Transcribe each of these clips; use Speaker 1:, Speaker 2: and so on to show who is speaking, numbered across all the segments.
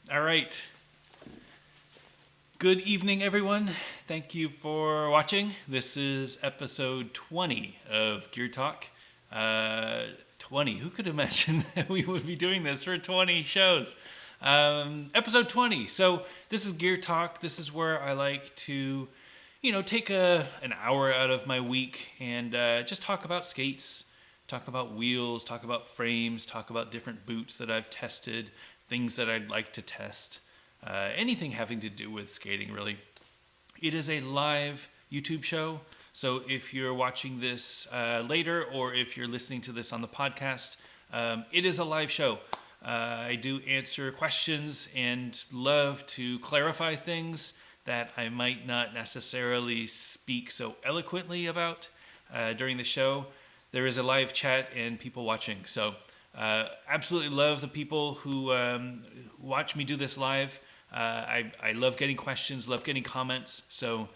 Speaker 1: All right. Good evening, everyone. Thank you for watching. This is episode 20 of Gear Talk. 20. Who could imagine that we would be doing this for 20 shows? Episode 20. So this is Gear Talk. This is where I like to, take an hour out of my week and just talk about skates, talk about wheels, talk about frames, talk about different boots that I've tested, things that I'd like to test. Anything having to do with skating, really. It is a live YouTube show, so if you're watching this later or if you're listening to this on the podcast, it is a live show. I do answer questions and love to clarify things that I might not necessarily speak so eloquently about during the show. There is a live chat and people watching, so absolutely love the people who watch me do this live. I love getting questions, love getting comments. So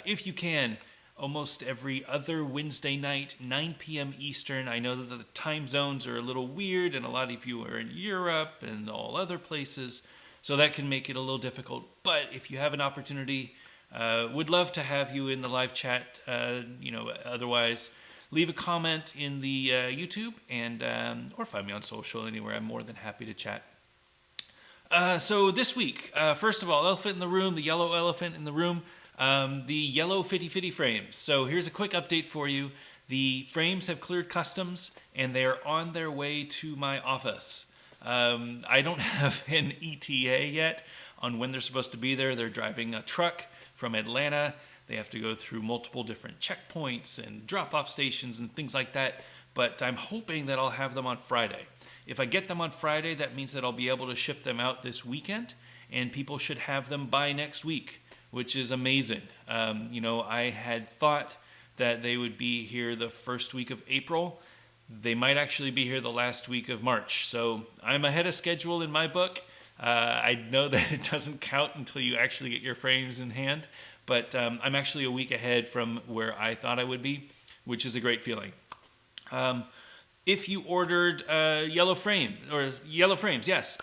Speaker 1: if you can, almost every other Wednesday night, 9 p.m. Eastern. I know that the time zones are a little weird, and a lot of you are in Europe and all other places, so that can make it a little difficult. But if you have an opportunity, would love to have you in the live chat. Otherwise, leave a comment in the YouTube and or find me on social anywhere. I'm more than happy to chat. So this week, first of all, elephant in the room, the yellow elephant in the room, the yellow Fitty Fitty frames. So here's a quick update for you. The frames have cleared customs and they're on their way to my office. I don't have an ETA yet on when they're supposed to be there. They're driving a truck from Atlanta. They have to go through multiple different checkpoints and drop-off stations and things like that. But I'm hoping that I'll have them on Friday. If I get them on Friday, that means that I'll be able to ship them out this weekend, and people should have them by next week, which is amazing. I had thought that they would be here the first week of April. They might actually be here the last week of March. So I'm ahead of schedule in my book. I know that it doesn't count until you actually get your frames in hand, but I'm actually a week ahead from where I thought I would be, which is a great feeling. If you ordered yellow frames, yes.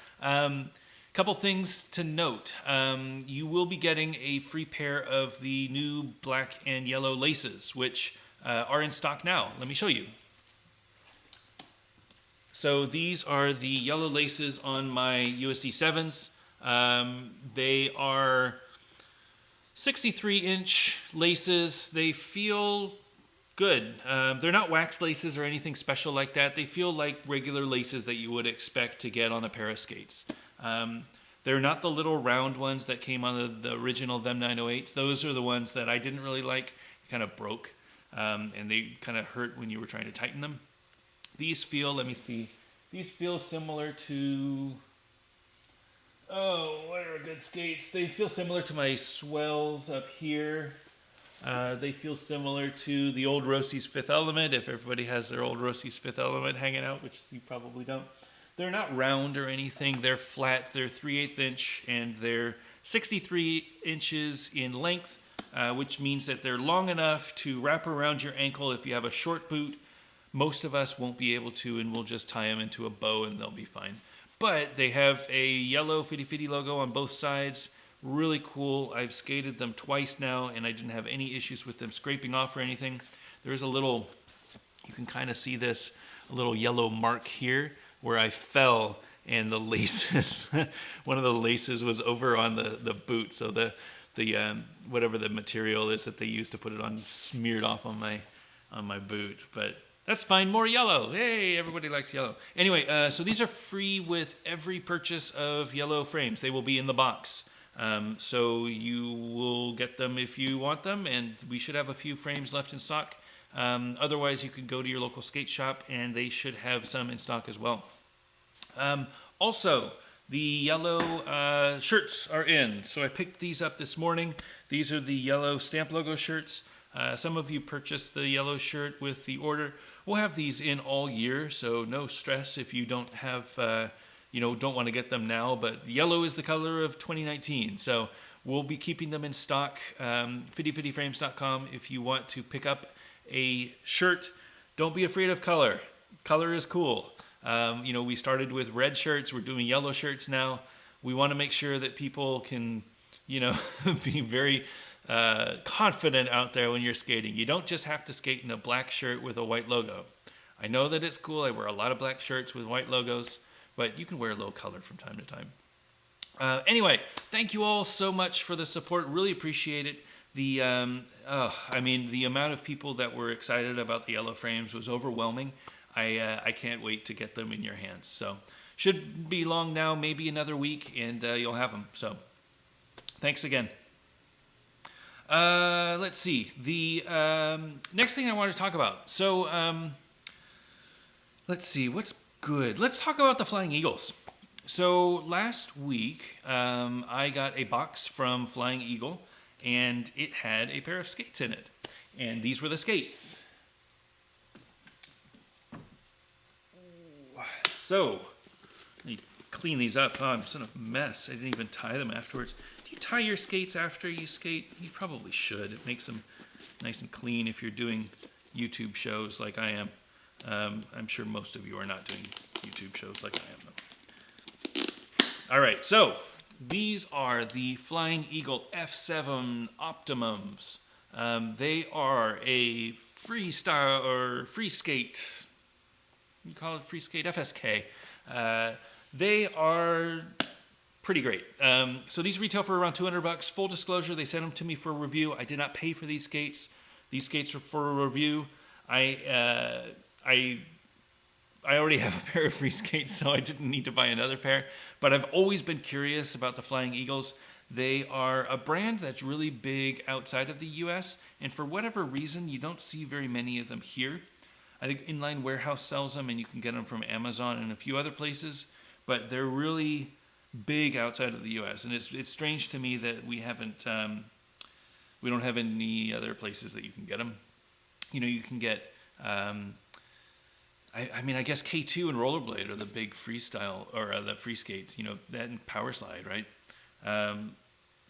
Speaker 1: Couple things to note. You will be getting a free pair of the new black and yellow laces, which are in stock now. Let me show you. So these are the yellow laces on my USD 7s. They are 63-inch laces. They feel good. They're not wax laces or anything special like that. They feel like regular laces that you would expect to get on a pair of skates. They're not the little round ones that came on the original Them 908s. Those are the ones that I didn't really like. They kind of broke, and they kind of hurt when you were trying to tighten them. These feel, let me see, these feel similar to, what are good skates? They feel similar to my swells up here. They feel similar to the old Rossi's Fifth Element, if everybody has their old Rossi's Fifth Element hanging out, which you probably don't. They're not round or anything. They're flat. They're 3/8 inch, and they're 63 inches in length, which means that they're long enough to wrap around your ankle. If you have a short boot, most of us won't be able to, and we'll just tie them into a bow, and they'll be fine. But they have a yellow Fitty Fitty logo on both sides. Really cool. I've skated them twice now, and I didn't have any issues with them scraping off or anything. There's a little, you can kind of see this, a little yellow mark here where I fell, and the laces, one of the laces was over on the boot, so the whatever the material is that they use to put it on smeared off on my boot. But that's fine. More yellow. Hey, everybody likes yellow. Anyway, so these are free with every purchase of yellow frames. They will be in the box. So you will get them if you want them, and we should have a few frames left in stock. Otherwise, you can go to your local skate shop, and they should have some in stock as well. Also, the yellow shirts are in. So I picked these up this morning. These are the yellow stamp logo shirts. Some of you purchased the yellow shirt with the order. We'll have these in all year, so no stress if you don't have, don't want to get them now. But yellow is the color of 2019, so we'll be keeping them in stock. FittyFittyFrames.com if you want to pick up a shirt. Don't be afraid of color. Color is cool. We started with red shirts. We're doing yellow shirts now. We want to make sure that people can, be very confident out there when you're skating. You don't just have to skate in a black shirt with a white logo. I know that it's cool. I wear a lot of black shirts with white logos, but you can wear a little color from time to time. Anyway, thank you all so much for the support. Really appreciate it. The amount of people that were excited about the yellow frames was overwhelming. I can't wait to get them in your hands. So should be long now, maybe another week, and you'll have them. So thanks again. Let's see. The next thing I want to talk about. So let's see. What's good? Let's talk about the Flying Eagles. So last week, I got a box from Flying Eagle, and it had a pair of skates in it. And these were the skates. So, let me clean these up. Oh, I'm sort of a mess. I didn't even tie them afterwards. Do you tie your skates after you skate? You probably should. It makes them nice and clean if you're doing YouTube shows like I am. I'm sure most of you are not doing YouTube shows like I am, though. All right, so these are the Flying Eagle F7 Optimums. They are a freestyle or free skate. You call it free skate FSK. They are pretty great. So these retail for around $200. Full disclosure, they sent them to me for a review. I did not pay for these skates. These skates were for a review. I already have a pair of free skates, so I didn't need to buy another pair. But I've always been curious about the Flying Eagles. They are a brand that's really big outside of the U.S., and for whatever reason, you don't see very many of them here. I think Inline Warehouse sells them, and you can get them from Amazon and a few other places, but they're really big outside of the U.S., and it's strange to me that we don't have any other places that you can get them. You can get... I guess K2 and Rollerblade are the big freestyle, or the free skates, that and Power Slide, right?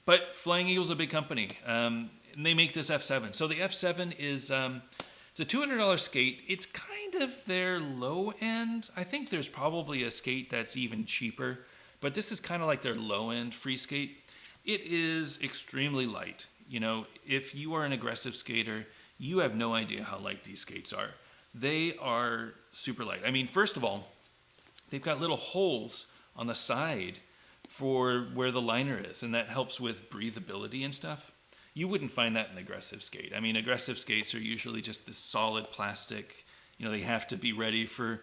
Speaker 1: But Flying Eagle's a big company, and they make this F7. So the F7 is, it's a $200 skate. It's kind of their low end. I think there's probably a skate that's even cheaper, but this is kind of like their low end free skate. It is extremely light. If you are an aggressive skater, you have no idea how light these skates are. They are super light. I mean, first of all, they've got little holes on the side for where the liner is, and that helps with breathability and stuff. You wouldn't find that in aggressive skate. I mean, aggressive skates are usually just this solid plastic. They have to be ready for,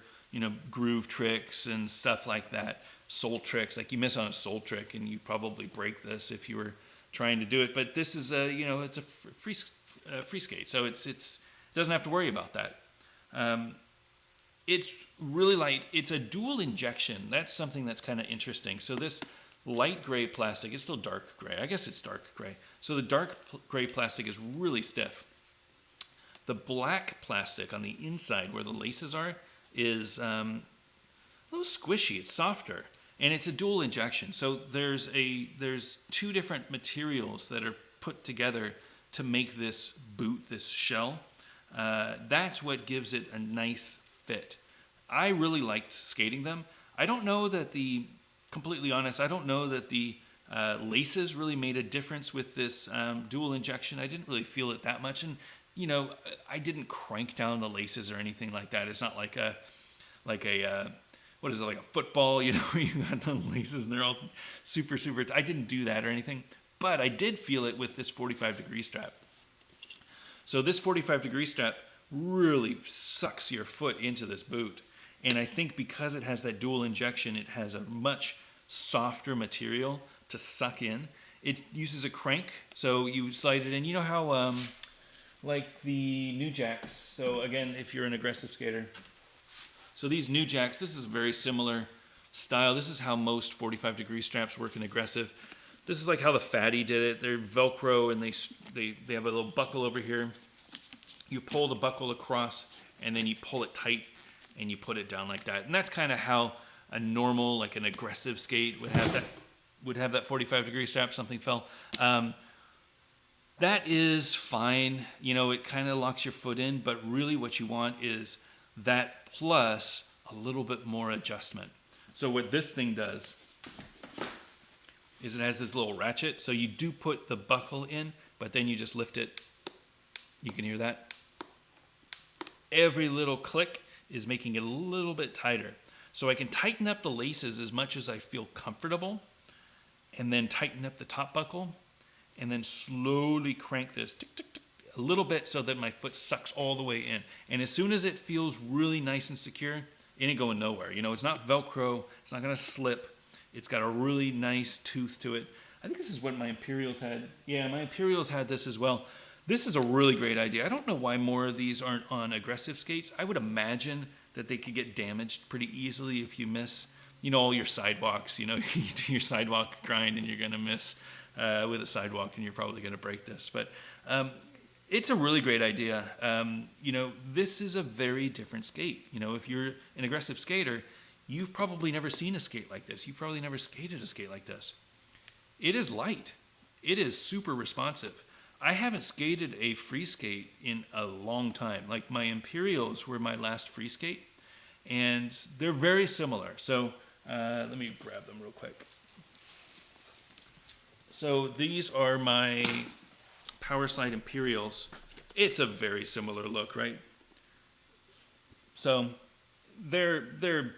Speaker 1: groove tricks and stuff like that. Soul tricks, like you miss on a soul trick and you probably break this if you were trying to do it. But this is it's a free skate, so it doesn't have to worry about that. It's really light. It's a dual injection. That's something that's kind of interesting. So this light gray plastic, it's still dark gray. I guess it's dark gray. So the dark gray plastic is really stiff. The black plastic on the inside where the laces are is a little squishy. It's softer. And it's a dual injection. So there's two different materials that are put together to make this boot, this shell. That's what gives it a nice fit. I really liked skating them. I don't know that completely honest, I don't know that the laces really made a difference with this dual injection. I didn't really feel it that much. And, I didn't crank down the laces or anything like that. It's not like a what is it, like a football, where you got the laces and they're all super, super, I didn't do that or anything. But I did feel it with this 45-degree strap. So this 45-degree strap really sucks your foot into this boot. And I think because it has that dual injection, it has a much softer material to suck in. It uses a crank, so you slide it in. You know how, like the New Jacks, so again, if you're an aggressive skater. So these New Jacks, this is a very similar style. This is how most 45-degree straps work in aggressive. This is like how the Fatty did it. They're Velcro, and they have a little buckle over here. You pull the buckle across, and then you pull it tight, and you put it down like that. And that's kind of how a normal, like an aggressive skate would have that 45-degree strap. Something fell. That is fine. It kind of locks your foot in, but really what you want is that plus a little bit more adjustment. So what this thing does is it has this little ratchet. So you do put the buckle in, but then you just lift it. You can hear that. Every little click is making it a little bit tighter. So I can tighten up the laces as much as I feel comfortable, and then tighten up the top buckle, and then slowly crank this tick, tick, tick, a little bit so that my foot sucks all the way in. And as soon as it feels really nice and secure, it ain't going nowhere. You know, it's not Velcro. It's not going to slip. It's got a really nice tooth to it. I think this is what my Imperials had. Yeah, my Imperials had this as well. This is a really great idea. I don't know why more of these aren't on aggressive skates. I would imagine that they could get damaged pretty easily if you miss, you know, all your sidewalks. You know, you do your sidewalk grind and you're going to miss with a sidewalk and you're probably going to break this. But it's a really great idea. You know, this is a very different skate. You know, if you're an aggressive skater, you've probably never seen a skate like this. You've probably never skated a skate like this. It is light. It is super responsive. I haven't skated a free skate in a long time. Like my Imperials were my last free skate, and they're very similar. So let me grab them real quick. So these are my Power Slide Imperials. It's a very similar look, right? So they're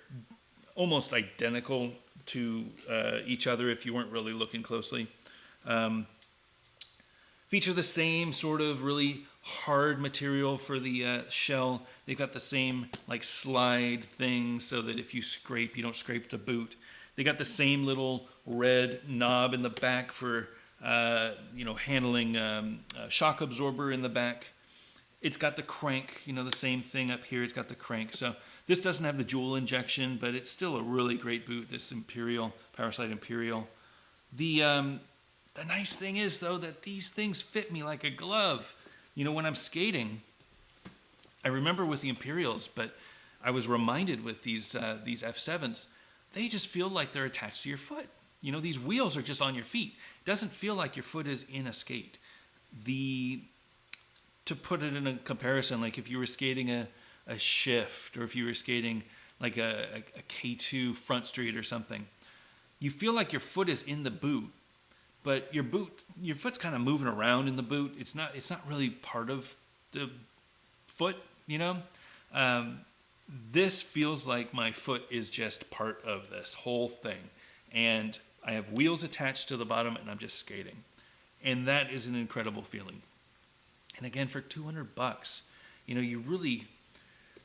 Speaker 1: almost identical to each other if you weren't really looking closely. Feature the same sort of really hard material for the shell. They've got the same like slide thing so that if you scrape, you don't scrape the boot. They got the same little red knob in the back for you know, handling shock absorber in the back. It's got the crank, you know, the same thing up here. It's got the crank. So this doesn't have the jewel injection, but it's still a really great boot, this Imperial, Power Slide Imperial. The nice thing is, though, that these things fit me like a glove. You know, when I'm skating, I remember with the Imperials, but I was reminded with these F7s, they just feel like they're attached to your foot. You know, these wheels are just on your feet. It doesn't feel like your foot is in a skate. To put it in a comparison, like if you were skating a shift, or if you were skating like a K2 front street or something, you feel like your foot is in the boot. But your foot's kind of moving around in the boot. It's not really part of the foot, you know? This feels like my foot is just part of this whole thing. And I have wheels attached to the bottom and I'm just skating. And that is an incredible feeling. And again, for $200, you know, you really,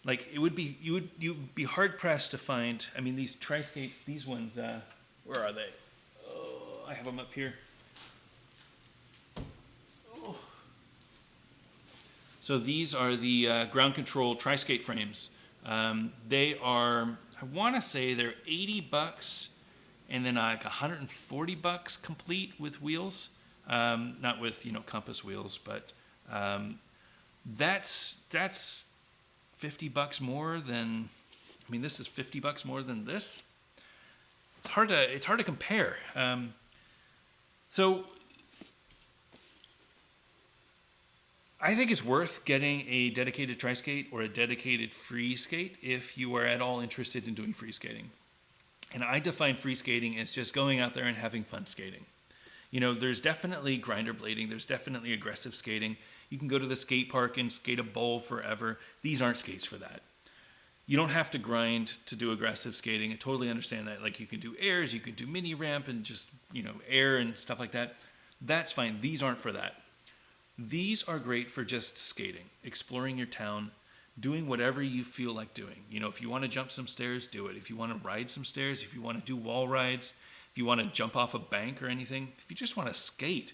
Speaker 1: like, you'd be hard pressed to find, I mean, these tri-skates, these ones, where are they? Oh, I have them up here. So these are the ground control tri-skate frames. They are, I want to say they're $80 and then like $140 complete with wheels. Not with, you know, compass wheels, but that's $50 more than, I mean, this is $50 more than this. It's hard to compare. So I think it's worth getting a dedicated tri-skate or a dedicated free skate if you are at all interested in doing free skating. And I define free skating as just going out there and having fun skating. You know, there's definitely grinder blading, there's definitely aggressive skating. You can go to the skate park and skate a bowl forever. These aren't skates for that. You don't have to grind to do aggressive skating. I totally understand that. Like, you can do airs, you can do mini ramp and just, you know, air and stuff like that. That's fine. These aren't for that. These are great for just skating, exploring your town, doing whatever you feel like doing. You know, if you want to jump some stairs, do it. If you want to ride some stairs, if you want to do wall rides, if you want to jump off a bank or anything, if you just want to skate,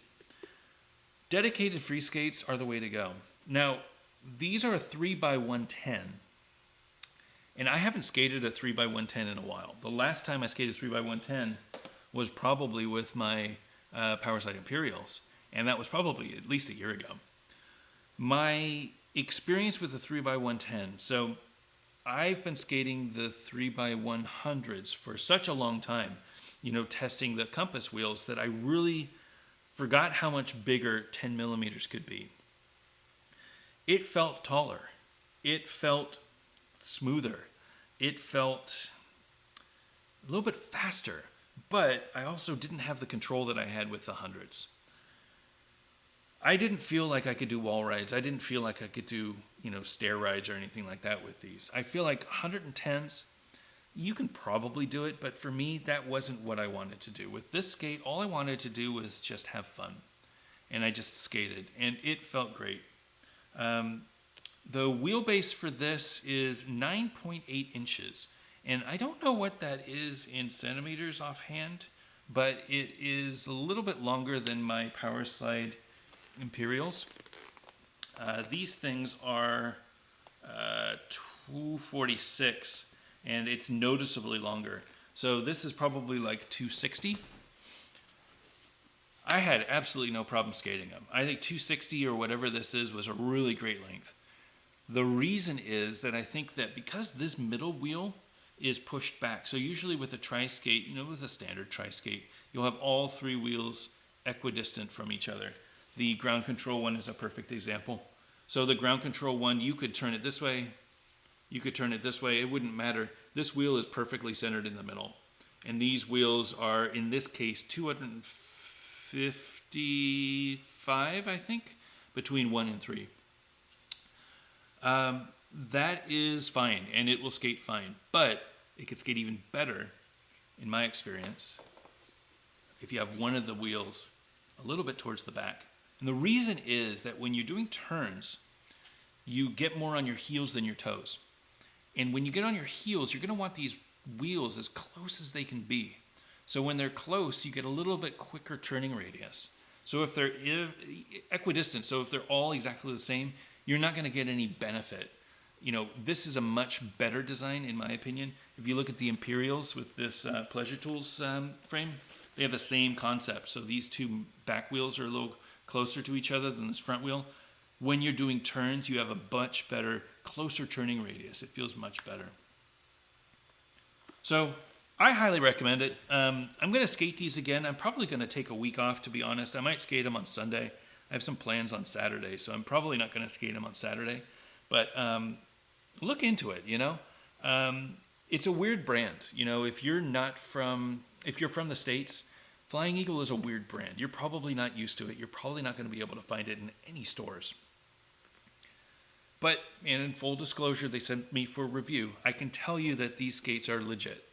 Speaker 1: dedicated free skates are the way to go. Now, these are a 3x110, and I haven't skated a 3x110 in a while. The last time I skated 3x110 was probably with my Power Slide Imperials, and that was probably at least a year ago. My experience with the 3x110, so I've been skating the 3x100s for such a long time, you know, testing the compass wheels, that I really forgot how much bigger 10 millimeters could be. It felt taller. It felt smoother. It felt a little bit faster, but I also didn't have the control that I had with the hundreds. I didn't feel like I could do wall rides. I didn't feel like I could do, stair rides or anything like that with these. I feel like 110s, you can probably do it, but for me, that wasn't what I wanted to do. With this skate, all I wanted to do was just have fun. And I just skated, and it felt great. The wheelbase for this is 9.8 inches. And I don't know what that is in centimeters offhand, but it is a little bit longer than my Power Slide Imperials. These things are 246, and it's noticeably longer. So this is probably like 260. I had absolutely no problem skating them. I think 260 or whatever this is was a really great length. The reason is that I think that because this middle wheel is pushed back, so usually with a tri-skate, with a standard tri-skate, you'll have all three wheels equidistant from each other. The ground control one is a perfect example. So the ground control one, you could turn it this way, you could turn it this way, it wouldn't matter. This wheel is perfectly centered in the middle. And these wheels are, in this case, 255, I think, between 1 and 3. That is fine, and it will skate fine. But it could skate even better, in my experience, if you have one of the wheels a little bit towards the back. And the reason is that when you're doing turns, you get more on your heels than your toes. And when you get on your heels, you're going to want these wheels as close as they can be. So when they're close, you get a little bit quicker turning radius. So if they're equidistant, so if they're all exactly the same, you're not going to get any benefit. This is a much better design, in my opinion. If you look at the Imperials with this Pleasure Tools frame, they have the same concept. So these two back wheels are a little closer to each other than this front wheel. When you're doing turns, you have a much better, closer turning radius. It feels much better. So I highly recommend it. I'm going to skate these again. I'm probably going to take a week off, to be honest. I might skate them on Sunday. I have some plans on Saturday, so I'm probably not going to skate them on Saturday. But look into it, It's a weird brand. If you're from the States, Flying Eagle is a weird brand. You're probably not used to it. You're probably not going to be able to find it in any stores. But in full disclosure, they sent me for review. I can tell you that these skates are legit.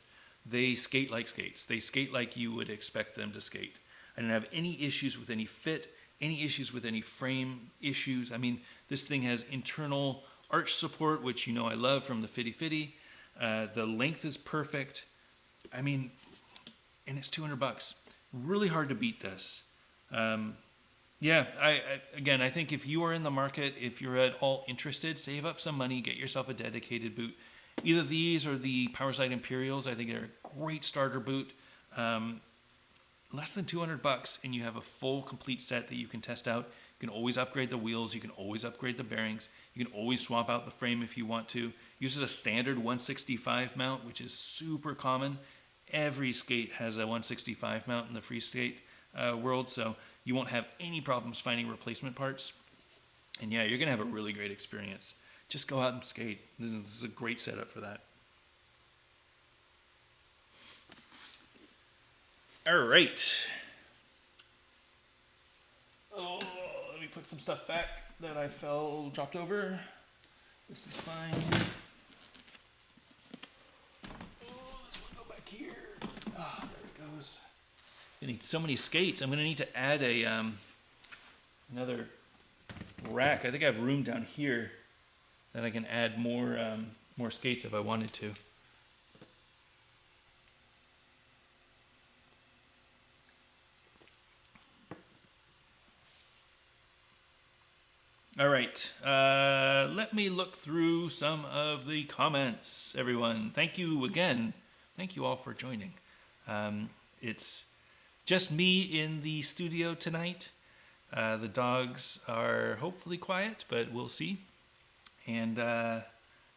Speaker 1: They skate like skates. They skate like you would expect them to skate. I didn't have any issues with any fit, any issues with any frame issues. I mean, this thing has internal arch support, which I love from the Fitty Fitty. The length is perfect. I mean, and it's $200. Really hard to beat this. I think if you are in the market, if you're at all interested, save up some money, get yourself a dedicated boot. Either these or the Powerslide Imperials, I think they're a great starter boot. Less than $200, and you have a full, complete set that you can test out. You can always upgrade the wheels. You can always upgrade the bearings. You can always swap out the frame if you want to. Uses a standard 165 mount, which is super common. Every skate has a 165 mount in the free skate world, so you won't have any problems finding replacement parts. And yeah, you're going to have a really great experience. Just go out and skate. This is a great setup for that. All right. Oh, let me put some stuff back that I dropped over. This is fine. Oh, this one go back here. Ah, there it goes. I need so many skates. I'm going to need to add another rack. I think I have room down here that I can add more skates if I wanted to. All right, let me look through some of the comments, everyone. Thank you again. Thank you all for joining. It's just me in the studio tonight. The dogs are hopefully quiet, but we'll see. And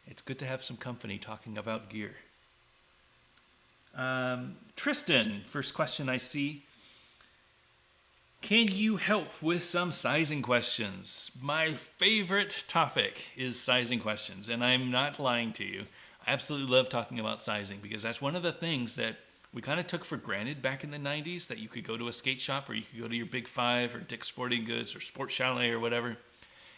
Speaker 1: it's good to have some company talking about gear. Tristan, first question I see. Can you help with some sizing questions? My favorite topic is sizing questions, and I'm not lying to you. I absolutely love talking about sizing because that's one of the things that we kind of took for granted back in the 90s that you could go to a skate shop, or you could go to your Big Five or Dick's Sporting Goods or Sport Chalet or whatever,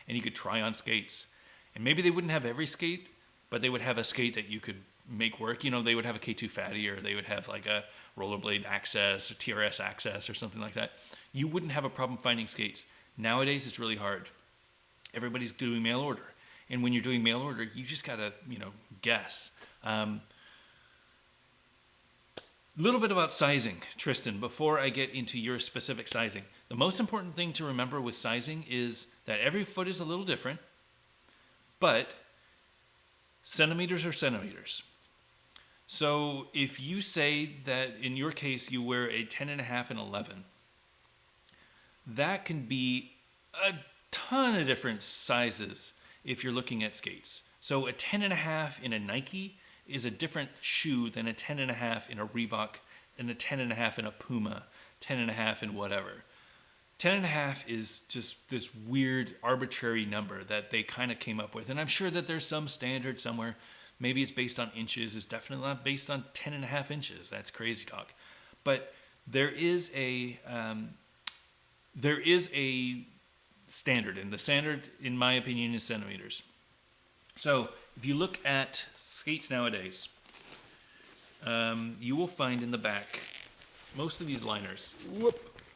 Speaker 1: and you could try on skates. And maybe they wouldn't have every skate, but they would have a skate that you could make work. You know, they would have a K2 Fatty, or they would have like a Rollerblade Access or TRS Access or something like that. You wouldn't have a problem finding skates. Nowadays, it's really hard. Everybody's doing mail order. And when you're doing mail order, you just got to, guess. Little bit about sizing, Tristan, before I get into your specific sizing. The most important thing to remember with sizing is that every foot is a little different, but centimeters are centimeters. So if you say that in your case you wear a 10.5 and 11, that can be a ton of different sizes if you're looking at skates. So a 10.5 in a Nike is a different shoe than a 10.5 in a Reebok and a 10.5 in a Puma, 10.5 in whatever. 10.5 is just this weird arbitrary number that they kind of came up with. And I'm sure that there's some standard somewhere. Maybe it's based on inches. It's definitely not based on 10.5 inches. That's crazy talk. But there is a standard, and the standard, in my opinion, is centimeters. So if you look at skates nowadays, you will find in the back most of these liners.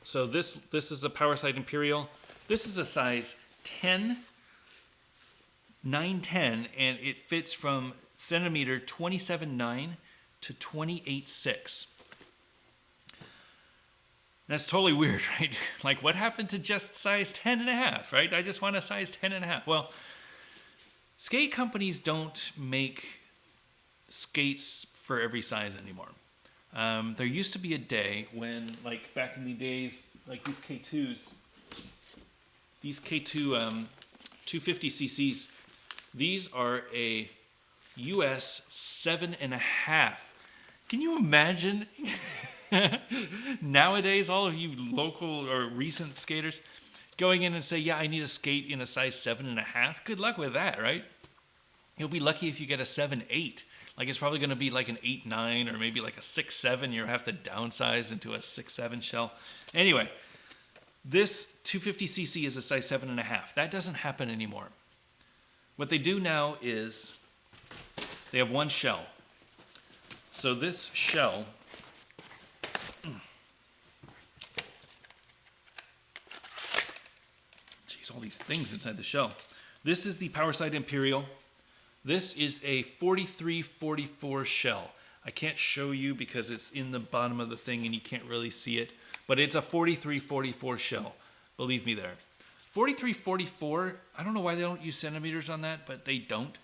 Speaker 1: So this is a Powerside Imperial. This is a size 10, 910, and it fits from centimeter 27.9 to 28.6. That's totally weird, right? Like, what happened to just size 10.5, right? I just want a size 10.5. Well, skate companies don't make skates for every size anymore. There used to be a day when, like back in the days, like these K2 250cc's, these are a US 7.5. Can you imagine? Nowadays, all of you local or recent skaters going in and say, yeah, I need a skate in a size 7.5. Good luck with that, right? You'll be lucky if you get a 7.8. Like, it's probably going to be like an 8.9 or maybe like a 6.7. You'll have to downsize into a 6.7 shell. Anyway, this 250cc is a size 7.5. That doesn't happen anymore. What they do now is they have one shell. So this shell, all these things inside the shell. This is the Powerside Imperial. This is a 4344 shell. I can't show you because it's in the bottom of the thing and you can't really see it, but it's a 4344 shell. Believe me there. 4344, I don't know why they don't use centimeters on that, but they don't.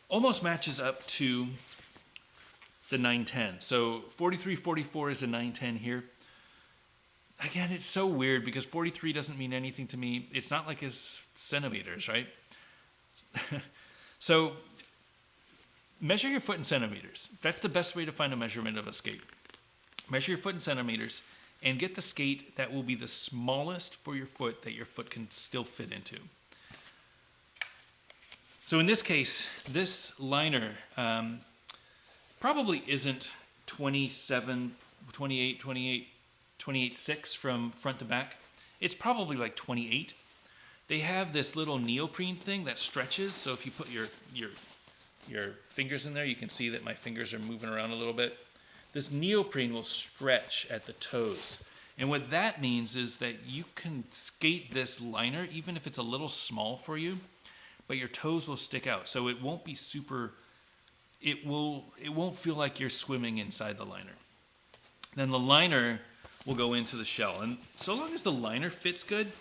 Speaker 1: Almost matches up to the 910. So 4344 is a 910 here. Again, it's so weird because 43 doesn't mean anything to me. It's not like it's centimeters, right? So measure your foot in centimeters. That's the best way to find a measurement of a skate. Measure your foot in centimeters and get the skate that will be the smallest for your foot that your foot can still fit into. So in this case, this liner probably isn't 28.6 from front to back. It's probably like 28. They have this little neoprene thing that stretches, so if you put your fingers in there, you can see that my fingers are moving around a little bit. This neoprene will stretch at the toes. And what that means is that you can skate this liner even if it's a little small for you, but your toes will stick out. So it won't be it won't feel like you're swimming inside the liner. Then the liner will go into the shell. And so long as the liner fits good,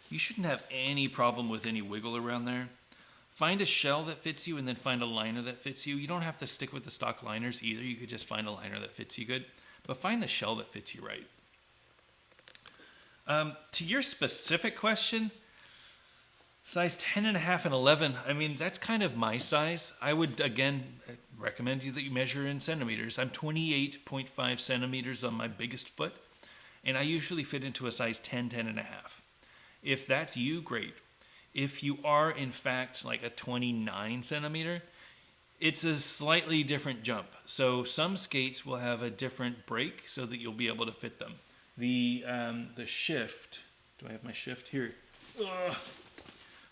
Speaker 1: you shouldn't have any problem with any wiggle around there. Find a shell that fits you and then find a liner that fits you. You don't have to stick with the stock liners either. You could just find a liner that fits you good. But find the shell that fits you right. To your specific question, size 10.5 and 11, I mean, that's kind of my size. I would, again, recommend you that you measure in centimeters. I'm 28.5 centimeters on my biggest foot, and I usually fit into a size 10, 10.5. If that's you, great. If you are, in fact, like a 29 centimeter, It's a slightly different jump. So some skates will have a different brake so that you'll be able to fit them. The shift, do I have my shift here? Ugh.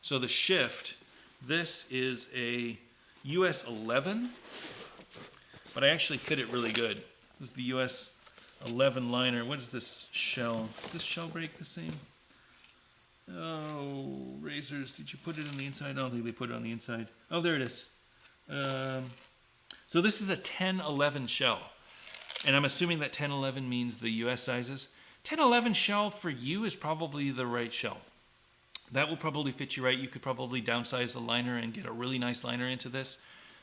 Speaker 1: So the shift, this is a US 11, but I actually fit it really good. This is the US 11 liner. What is this shell? Is this shell brake the same? Oh, razors, did you put it on the inside? I don't think they put it on the inside. Oh, there it is. So this is a 10-11 shell. And I'm assuming that 10-11 means the US sizes. 10-11 shell for you is probably the right shell. That will probably fit you right. You could probably downsize the liner and get a really nice liner into this.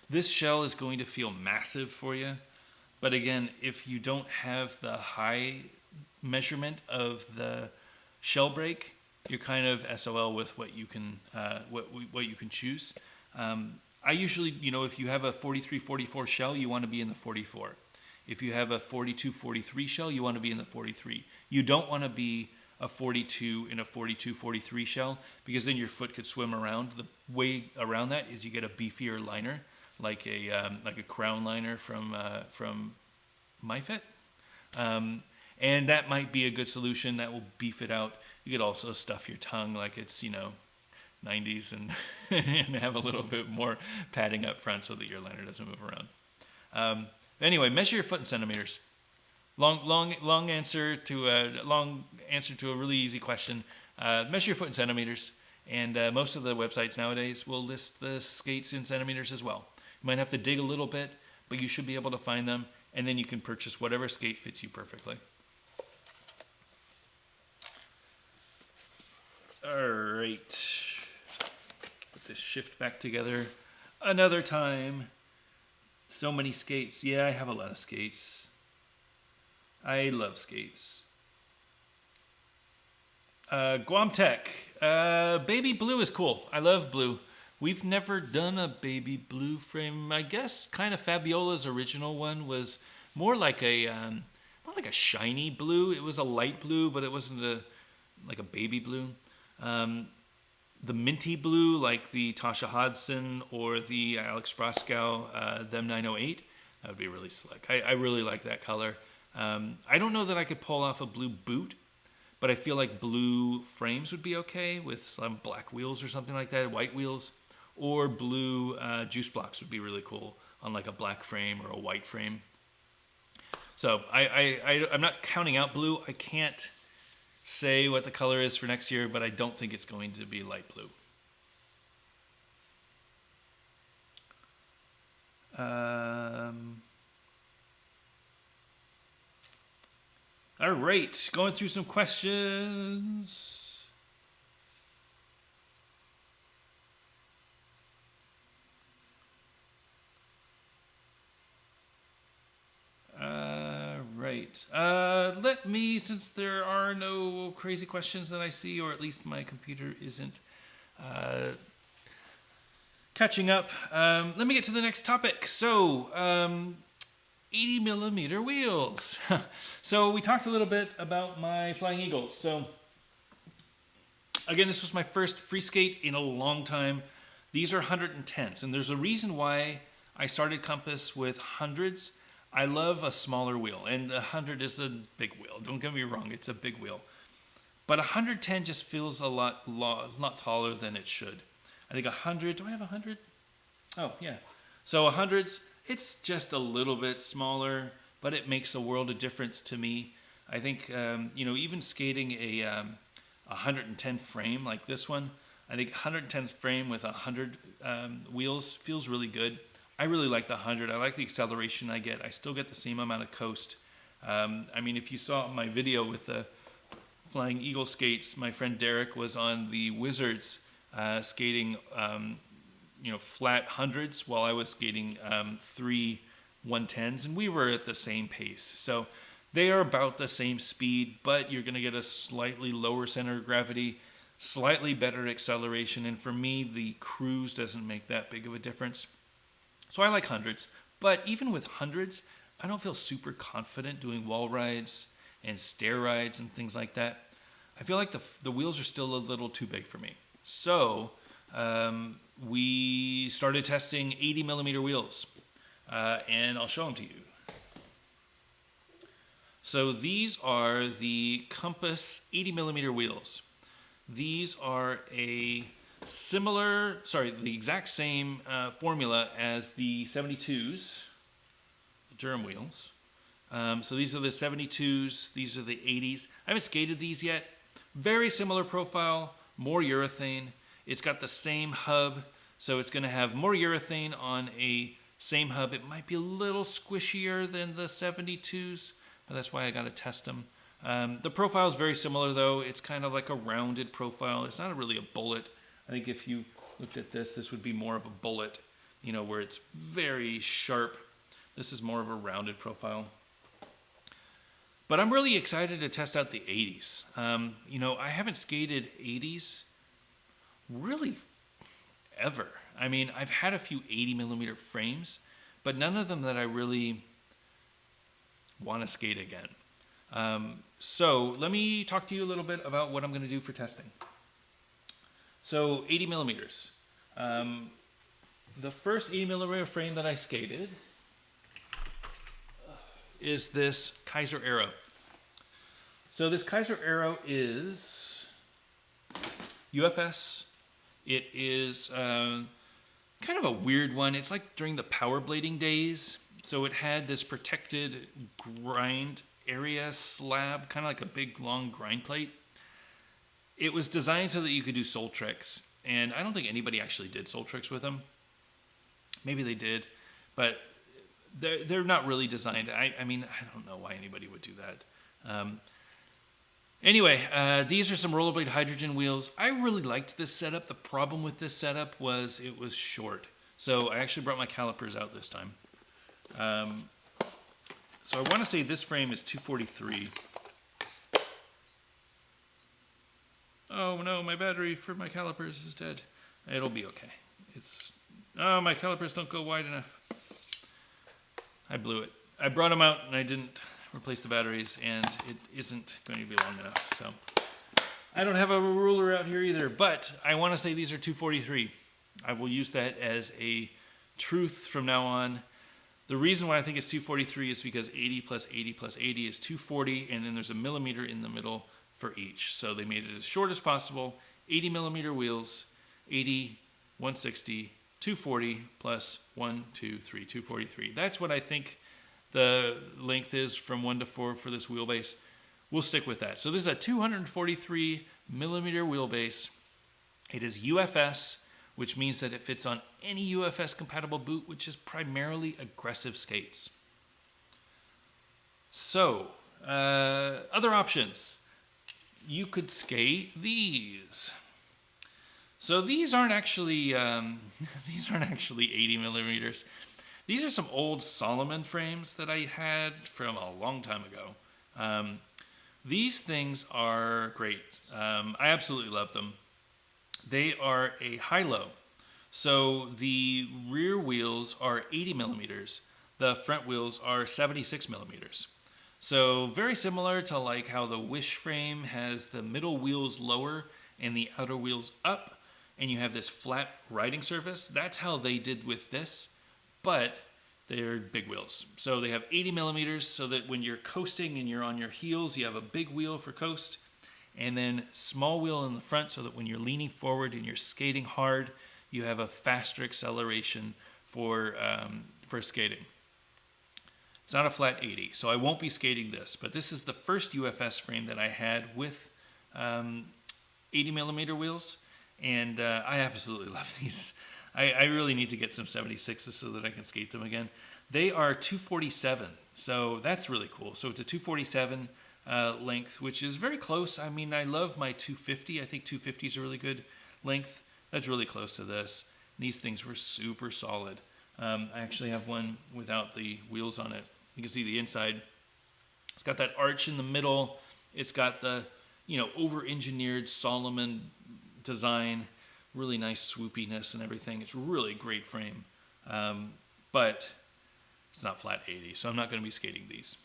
Speaker 1: This shell is going to feel massive for you. But again, if you don't have the high measurement of the shell brake, you're kind of SOL with what you can what you can choose. I usually, if you have a 43-44 shell, you want to be in the 44. If you have a 42-43 shell, you want to be in the 43. You don't want to be a 42 in a 42-43 shell, because then your foot could swim around. The way around that is you get a beefier liner, like a crown liner from MyFit. And that might be a good solution that will beef it out. You could also stuff your tongue like it's, 90s and, and have a little bit more padding up front so that your liner doesn't move around. Anyway, measure your foot in centimeters. Long answer to a really easy question. Measure your foot in centimeters, and most of the websites nowadays will list the skates in centimeters as well. You might have to dig a little bit, but you should be able to find them, and then you can purchase whatever skate fits you perfectly. All right. Put this shift back together another time. So many skates. Yeah, I have a lot of skates. I love skates. Guam Tech. Baby blue is cool. I love blue. We've never done a baby blue frame. I guess kind of Fabiola's original one was more like a shiny blue. It was a light blue, but it wasn't like a baby blue. The minty blue, like the Tasha Hodson or the Alex Broskow, them 908, that would be really slick. I really like that color. I don't know that I could pull off a blue boot, but I feel like blue frames would be okay with some black wheels or something like that, white wheels, or blue juice blocks would be really cool on like a black frame or a white frame. So I'm not counting out blue. I can't say what the color is for next year, but I don't think it's going to be light blue. All right, going through some questions. Right. Let me, since there are no crazy questions that I see, or at least my computer isn't catching up, let me get to the next topic. So, 80 millimeter wheels. So we talked a little bit about my Flying Eagles. So again, this was my first free skate in a long time. These are 110s, and there's a reason why I started Compass with hundreds. I love a smaller wheel, and a 100 is a big wheel. Don't get me wrong, it's a big wheel. But 110 just feels a lot taller than it should. I think 100, do I have 100? Oh, yeah. So 100s, it's just a little bit smaller, but it makes a world of difference to me. I think, even skating a 110 frame like this one, I think 110 frame with 100 wheels feels really good. I really like the 100. I like the acceleration I get. I still get the same amount of coast. If you saw my video with the Flying Eagle skates, my friend Derek was on the Wizards skating, flat hundreds while I was skating 3 110s, and we were at the same pace. So they are about the same speed, but you're going to get a slightly lower center of gravity, slightly better acceleration, and for me, the cruise doesn't make that big of a difference. So I like hundreds, but even with hundreds, I don't feel super confident doing wall rides and stair rides and things like that. I feel like the wheels are still a little too big for me. So we started testing 80 millimeter wheels, and I'll show them to you. So these are the Compass 80 millimeter wheels. These are the exact same formula as the 72s, the Durham wheels. So these are the 72s, these are the 80s. I haven't skated these yet. Very similar profile, more urethane. It's got the same hub, so it's going to have more urethane on a same hub. It might be a little squishier than the 72s, but that's why I got to test them. The profile is very similar, though. It's kind of like a rounded profile. It's not really a bullet. I think if you looked at this, this would be more of a bullet, you know, where it's very sharp. This is more of a rounded profile. But I'm really excited to test out the 80s. You know, I haven't skated 80s really ever. I mean, I've had a few 80 millimeter frames, but none of them that I really want to skate again. So let me talk to you a little bit about what I'm going to do for testing. So 80 millimeters. The first 80 millimeter frame that I skated is this Kaiser Aero. So this Kaiser Aero is UFS. It is kind of a weird one. It's like during the power blading days. So it had this protected grind area slab, kind of like a big long grind plate. It was designed so that you could do soul tricks. And I don't think anybody actually did soul tricks with them. Maybe they did, but they're not really designed. I mean, I don't know why anybody would do that. Anyway, these are some rollerblade hydrogen wheels. I really liked this setup. The problem with this setup was it was short. So I actually brought my calipers out this time. So I want to say this frame is 243. Oh no, my battery for my calipers is dead. It'll be okay. Oh, my calipers don't go wide enough. I blew it. I brought them out and I didn't replace the batteries, and it isn't going to be long enough. So I don't have a ruler out here either, but I want to say these are 243. I will use that as a truth from now on. The reason why I think it's 243 is because 80 plus 80 plus 80 is 240, and then there's a millimeter in the middle for each. So they made it as short as possible. 80 millimeter wheels, 80, 160, 240 plus 1, 2, 3, 243. That's what I think the length is from 1 to 4 for this wheelbase. We'll stick with that. So this is a 243 millimeter wheelbase. It is UFS, which means that it fits on any UFS compatible boot, which is primarily aggressive skates. So, other options. You could skate these. So these aren't actually 80 millimeters. These are some old Solomon frames that I had from a long time ago. These things are great. I absolutely love them. They are a high-low. So the rear wheels are 80 millimeters. The front wheels are 76 millimeters. So very similar to like how the Wish frame has the middle wheels lower and the outer wheels up, and you have this flat riding surface. That's how they did with this, but they're big wheels. So they have 80 millimeters so that when you're coasting and you're on your heels, you have a big wheel for coast, and then small wheel in the front so that when you're leaning forward and you're skating hard, you have a faster acceleration for skating. It's not a flat 80, so I won't be skating this, but this is the first UFS frame that I had with 80 millimeter wheels, and I absolutely love these. I really need to get some 76s so that I can skate them again. They are 247, so that's really cool. So it's a 247 length, which is very close. I mean, I love my 250. I think 250 is a really good length. That's really close to this. These things were super solid. I actually have one without the wheels on it. You can see the inside. It's got that arch in the middle. It's got the, over-engineered Solomon design. Really nice swoopiness and everything. It's really great frame. But it's not flat 80, so I'm not going to be skating these.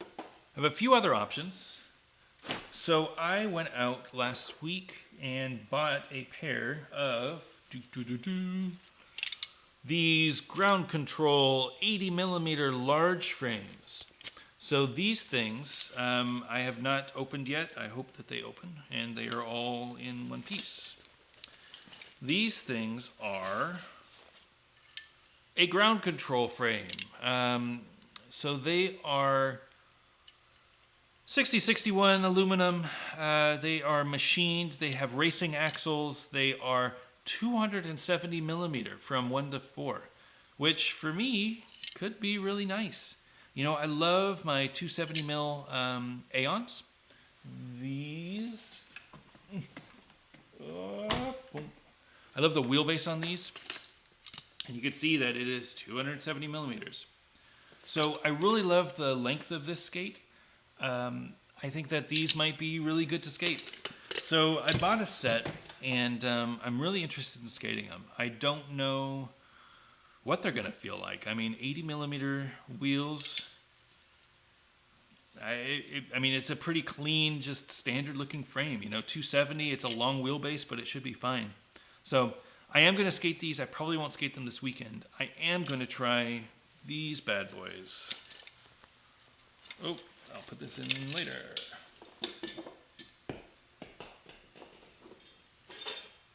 Speaker 1: I have a few other options. So I went out last week and bought a pair of these ground control 80 millimeter large frames. So these things I have not opened yet. I hope that they open and they are all in one piece. These things are a ground control frame. So they are 6061 aluminum. They are machined. They have racing axles. They are 270 millimeter from 1 to 4, which for me could be really nice. You know, I love my 270 mil Aeons. These. I love the wheelbase on these. And you can see that it is 270 millimeters. So I really love the length of this skate. I think that these might be really good to skate. So I bought a set, and I'm really interested in skating them. I don't know what they're going to feel like. I mean, 80 millimeter wheels. I mean, it's a pretty clean, just standard looking frame. You know, 270, it's a long wheelbase, but it should be fine. So I am going to skate these. I probably won't skate them this weekend. I am going to try these bad boys. Oh, I'll put this in later.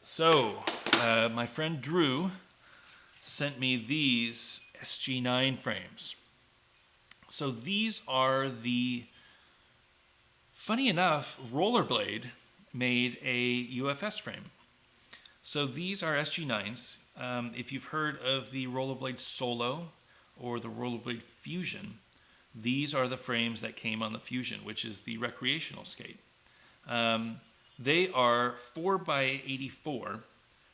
Speaker 1: So, my friend Drew sent me these SG9 frames. So these are funny enough, Rollerblade made a UFS frame. So these are SG9s. If you've heard of the Rollerblade Solo or the Rollerblade Fusion, these are the frames that came on the Fusion, which is the recreational skate. They are 4x84,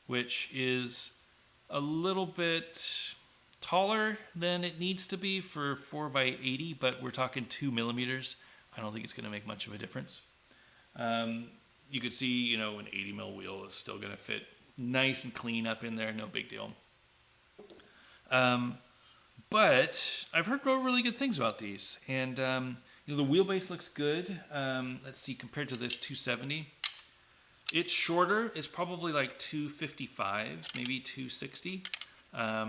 Speaker 1: which is a little bit taller than it needs to be for 4x80, but we're talking 2 millimeters. I don't think it's going to make much of a difference. You could see, you know, an 80 mil wheel is still going to fit nice and clean up in there, no big deal. But I've heard really good things about these, and you know, the wheelbase looks good. Let's see, compared to this 270, it's shorter. It's probably like 255, maybe 260.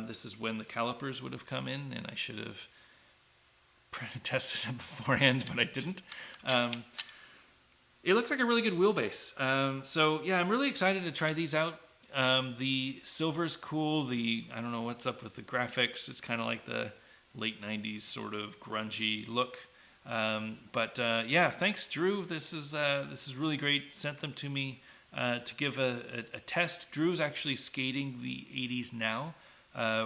Speaker 1: This is when the calipers would have come in, and I should have tested them beforehand, but I didn't. It looks like a really good wheelbase. So yeah, I'm really excited to try these out. The silver's cool. I don't know what's up with the graphics. It's kind of like the late 90s sort of grungy look. But yeah, thanks, Drew. This is really great. Sent them to me to give a test. Drew's actually skating the 80s now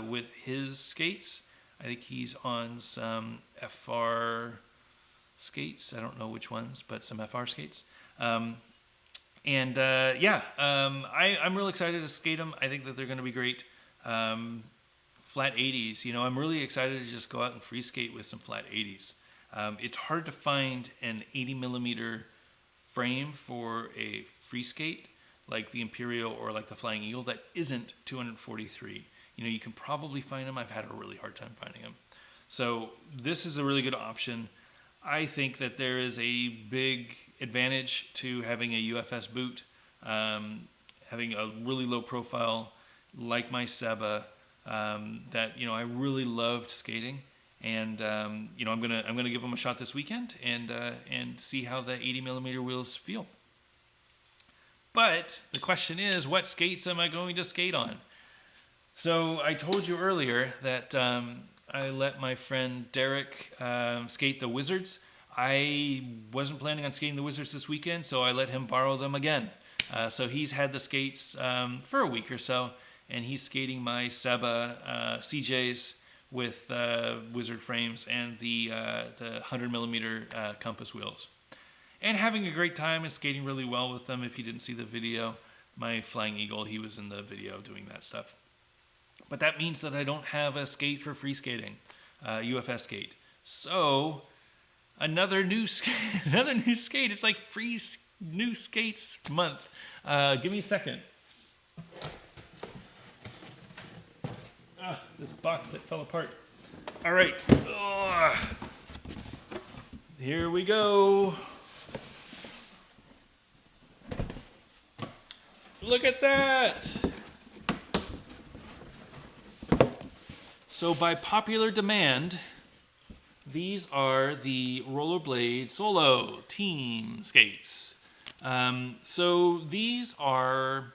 Speaker 1: with his skates. I think he's on some FR skates. I don't know which ones, but some FR skates. And yeah, I'm really excited to skate them. I think that they're going to be great. Flat 80s, you know, I'm really excited to just go out and free skate with some flat 80s. It's hard to find an 80 millimeter frame for a free skate like the Imperial or like the Flying Eagle that isn't 243. You know, you can probably find them. I've had a really hard time finding them. So this is a really good option. I think that there is a big advantage to having a UFS boot, having a really low profile like my Seba that, you know, I really loved skating, and you know, I'm gonna give them a shot this weekend and see how the 80 millimeter wheels feel. But the question is, what skates am I going to skate on? So I told you earlier that I let my friend Derek skate the Wizards. I wasn't planning on skating the Wizards this weekend, so I let him borrow them again. So he's had the skates for a week or so, and he's skating my Seba CJs with Wizard frames and the 100 millimeter compass wheels. And having a great time and skating really well with them. If you didn't see the video, my Flying Eagle, he was in the video doing that stuff. But that means that I don't have a skate for free skating, UFS skate. So another new skate. It's like free new skates month. Give me a second. This box that fell apart. All right. Here we go. Look at that! So by popular demand, these are the Rollerblade Solo Team Skates. So these are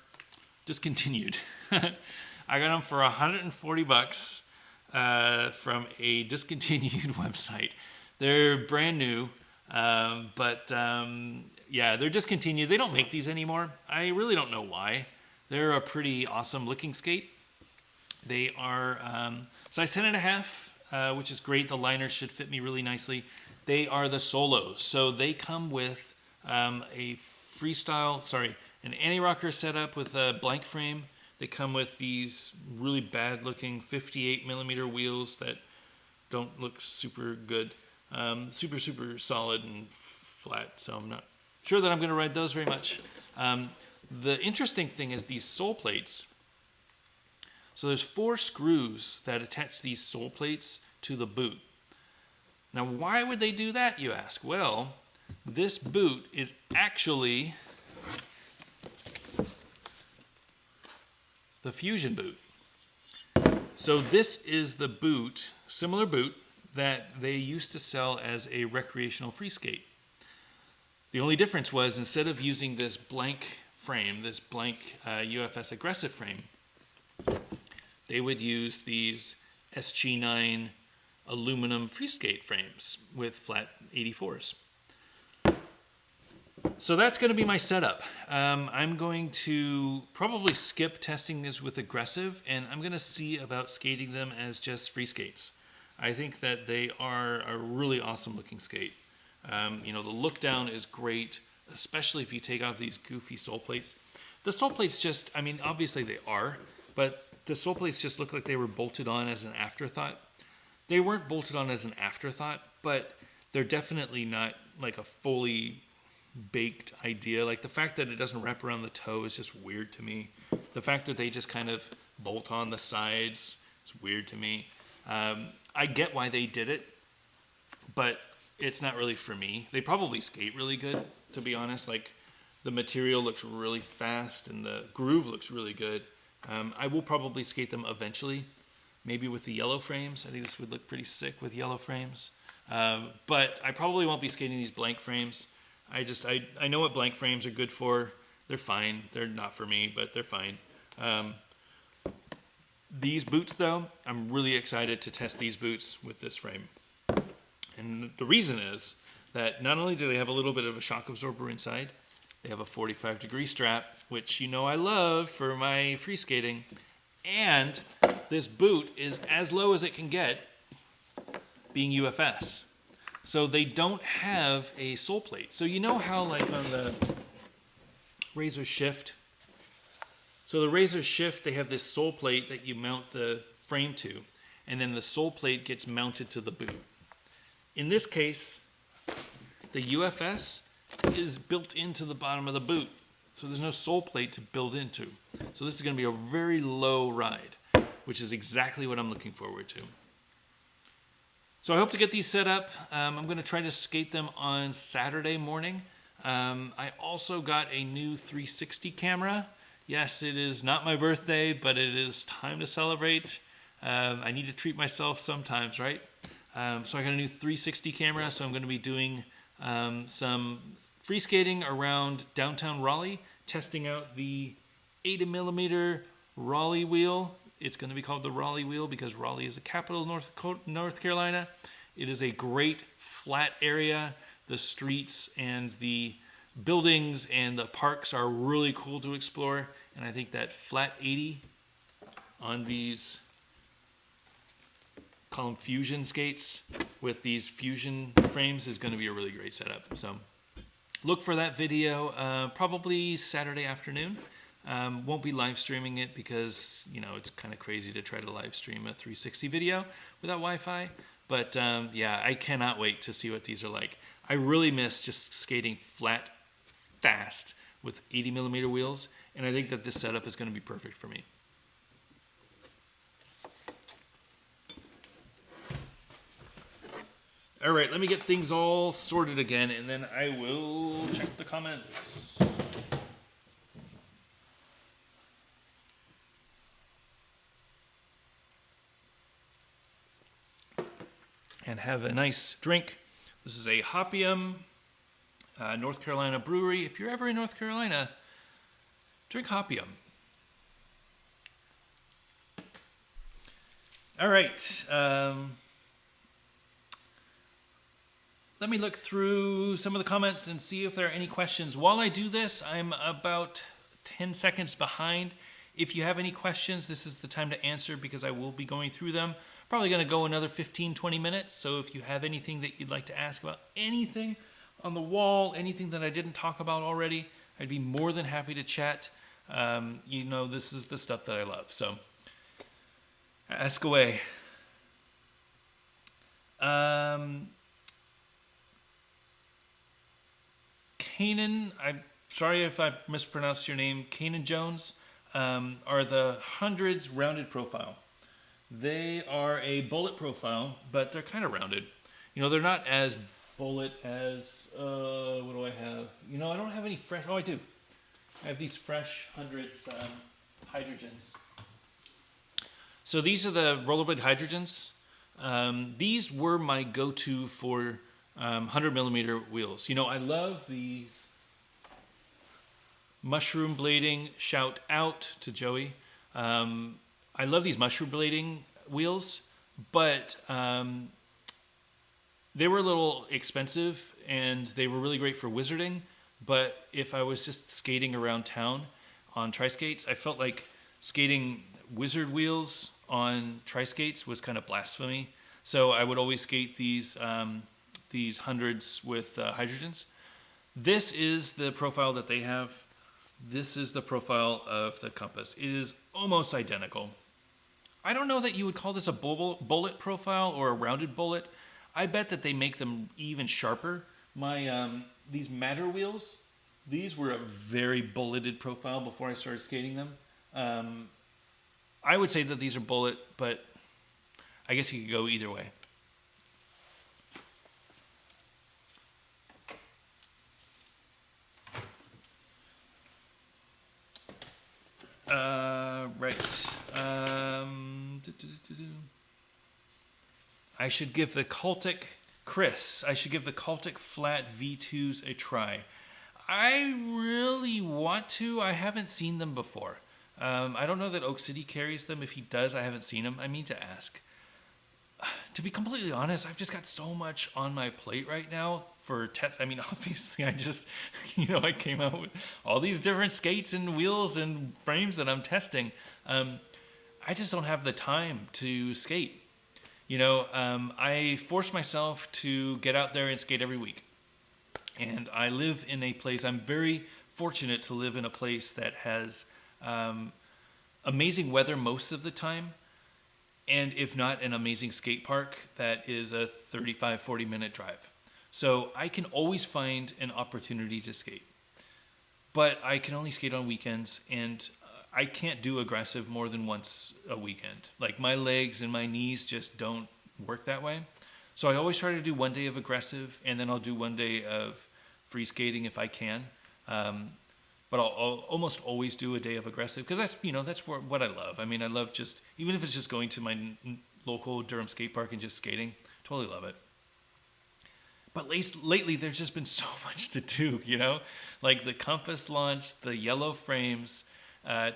Speaker 1: discontinued. I got them for $140 from a discontinued website. They're brand new, but yeah, they're discontinued. They don't make these anymore. I really don't know why. They're a pretty awesome looking skate. They are size 10.5, which is great. The liners should fit me really nicely. They are the Solos, so they come with an anti-rocker setup with a blank frame. They come with these really bad looking 58 millimeter wheels that don't look super good. Super solid and flat, so I'm not sure that I'm going to ride those very much. The interesting thing is these sole plates. So there's 4 screws that attach these sole plates to the boot. Now, why would they do that, you ask? Well, this boot is actually the Fusion boot. So this is the boot, similar boot, that they used to sell as a recreational free skate. The only difference was instead of using this blank frame, this blank UFS aggressive frame, they would use these SG9 aluminum free skate frames with flat 84s. So that's going to be my setup. I'm going to probably skip testing this with aggressive, and I'm going to see about skating them as just free skates. I think that they are a really awesome looking skate. The look down is great, especially if you take off these goofy sole plates. The sole plates just, obviously they are, but the sole plates just look like they were bolted on as an afterthought. They weren't bolted on as an afterthought, but they're definitely not like a fully baked idea. Like the fact that it doesn't wrap around the toe is just weird to me. The fact that they just kind of bolt on the sides is weird to me. I get why they did it, but it's not really for me. They probably skate really good, to be honest. Like the material looks really fast and the groove looks really good. I will probably skate them eventually, maybe with the yellow frames. I think this would look pretty sick with yellow frames. But I probably won't be skating these blank frames. I know what blank frames are good for. They're fine. They're not for me, but they're fine. These boots, though, I'm really excited to test these boots with this frame. And the reason is that not only do they have a little bit of a shock absorber inside, they have a 45-degree strap, which I love for my free skating. And this boot is as low as it can get, being UFS. So they don't have a sole plate. So you know how like on the Razor Shift? So the Razor Shift, they have this sole plate that you mount the frame to, and then the sole plate gets mounted to the boot. In this case, the UFS is built into the bottom of the boot. So there's no sole plate to build into. So this is going to be a very low ride, which is exactly what I'm looking forward to. So I hope to get these set up. I'm going to try to skate them on Saturday morning. I also got a new 360 camera. Yes, it is not my birthday, but it is time to celebrate. I need to treat myself sometimes, right? So I got a new 360 camera, so I'm going to be doing some free skating around downtown Raleigh, testing out the 80mm Raleigh wheel. It's going to be called the Raleigh wheel because Raleigh is the capital of North Carolina. It is a great flat area. The streets and the buildings and the parks are really cool to explore. And I think that flat 80 on these, call them Fusion skates with these Fusion frames is going to be a really great setup. So look for that video probably Saturday afternoon. Won't be live streaming it because, it's kind of crazy to try to live stream a 360 video without Wi-Fi. But yeah, I cannot wait to see what these are like. I really miss just skating flat, fast with 80mm wheels. And I think that this setup is going to be perfect for me. All right, let me get things all sorted again, and then I will check the comments. and have a nice drink. This is a Hopium, North Carolina brewery. If you're ever in North Carolina, drink Hopium. All right. Let me look through some of the comments and see if there are any questions. While I do this, I'm about 10 seconds behind. If you have any questions, this is the time to answer because I will be going through them. Probably going to go another 15, 20 minutes. So if you have anything that you'd like to ask about anything on the wall, anything that I didn't talk about already, I'd be more than happy to chat. This is the stuff that I love. So ask away. Kanan, I'm sorry if I mispronounced your name. Kanan Jones are the hundreds rounded profile. They are a bullet profile, but they're kind of rounded. They're not as bullet as, what do I have? I don't have any fresh, I do. I have these fresh hundreds hydrogens. So these are the Rollerblade hydrogens. These were my go-to for 100 millimeter wheels. I love these mushroom blading. Shout out to Joey. I love these mushroom blading wheels, but they were a little expensive and they were really great for wizarding. But if I was just skating around town on tri-skates, I felt like skating wizard wheels on tri-skates was kind of blasphemy. So I would always skate these hundreds with hydrogens. This is the profile that they have. This is the profile of the Compass. It is almost identical. I don't know that you would call this a bullet profile or a rounded bullet. I bet that they make them even sharper. These Matter wheels, these were a very bulleted profile before I started skating them. I would say that these are bullet, but I guess you could go either way. Right. I should give the Cultic flat V2s a try. I really want to. I haven't seen them before. I don't know that Oak City carries them. If he does, I haven't seen them. I mean to ask. To be completely honest, I've just got so much on my plate right now for test. I mean, obviously, I just, I came out with all these different skates and wheels and frames that I'm testing. I just don't have the time to skate. I force myself to get out there and skate every week. And I live in a place, I'm very fortunate to live in a place that has amazing weather most of the time. And if not, an amazing skate park that is a 35, 40-minute drive. So I can always find an opportunity to skate. But I can only skate on weekends, and I can't do aggressive more than once a weekend. Like, my legs and my knees just don't work that way. So I always try to do one day of aggressive, and then I'll do one day of free skating if I can. But I'll almost always do a day of aggressive because that's what I love. I mean, I love just, even if it's just going to my local Durham skate park and just skating, totally love it. But lately, there's just been so much to do, like the Compass launch, the yellow frames,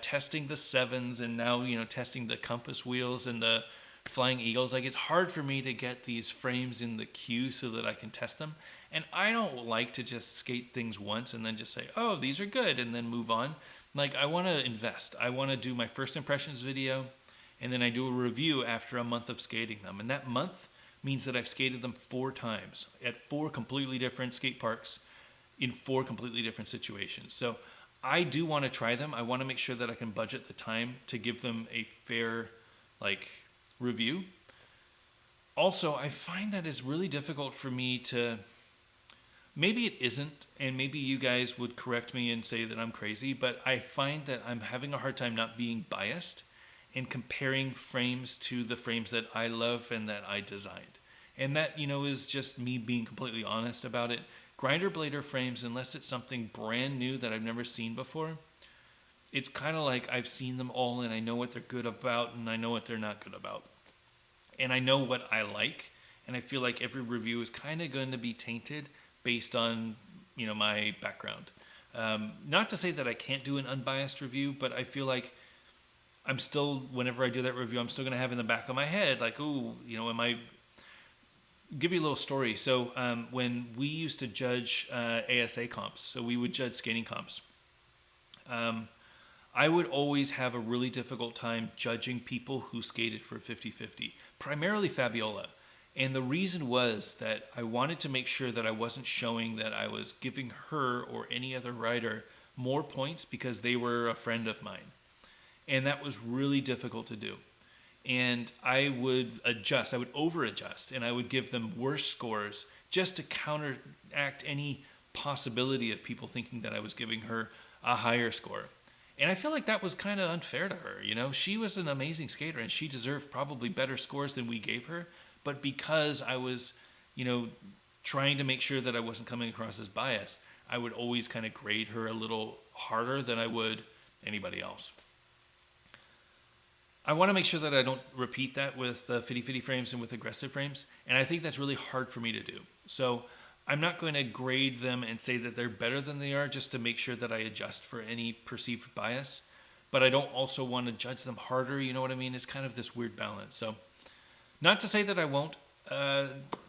Speaker 1: testing the 7s, and now, testing the Compass wheels and the Flying Eagles. Like, it's hard for me to get these frames in the queue so that I can test them. And I don't like to just skate things once and then just say, oh, these are good, and then move on. Like, I want to invest. I want to do my first impressions video, and then I do a review after a month of skating them. And that month means that I've skated them 4 times at 4 completely different skate parks in 4 completely different situations. So I do want to try them. I want to make sure that I can budget the time to give them a fair, review. Also, I find that it's really difficult for me to... Maybe it isn't, and maybe you guys would correct me and say that I'm crazy, but I find that I'm having a hard time not being biased and comparing frames to the frames that I love and that I designed. And that, is just me being completely honest about it. Grinder blader frames, unless it's something brand new that I've never seen before, it's kind of like I've seen them all and I know what they're good about and I know what they're not good about. And I know what I like and I feel like every review is kind of going to be tainted based on my background. Not to say that I can't do an unbiased review, but I feel like I'm still, whenever I do that review, I'm still going to have in the back of my head, like, ooh, am I... Give you a little story. So when we used to judge ASA comps, so we would judge skating comps, I would always have a really difficult time judging people who skated for 50-50, primarily Fabiola. And the reason was that I wanted to make sure that I wasn't showing that I was giving her or any other rider more points because they were a friend of mine. And that was really difficult to do. And I would adjust, I would over adjust, and I would give them worse scores just to counteract any possibility of people thinking that I was giving her a higher score. And I feel like that was kind of unfair to her. She was an amazing skater and she deserved probably better scores than we gave her. But because I was, trying to make sure that I wasn't coming across as biased, I would always kind of grade her a little harder than I would anybody else. I want to make sure that I don't repeat that with 50-50 frames and with aggressive frames, and I think that's really hard for me to do. So I'm not going to grade them and say that they're better than they are just to make sure that I adjust for any perceived bias, but I don't also want to judge them harder, you know what I mean? It's kind of this weird balance. So not to say that I won't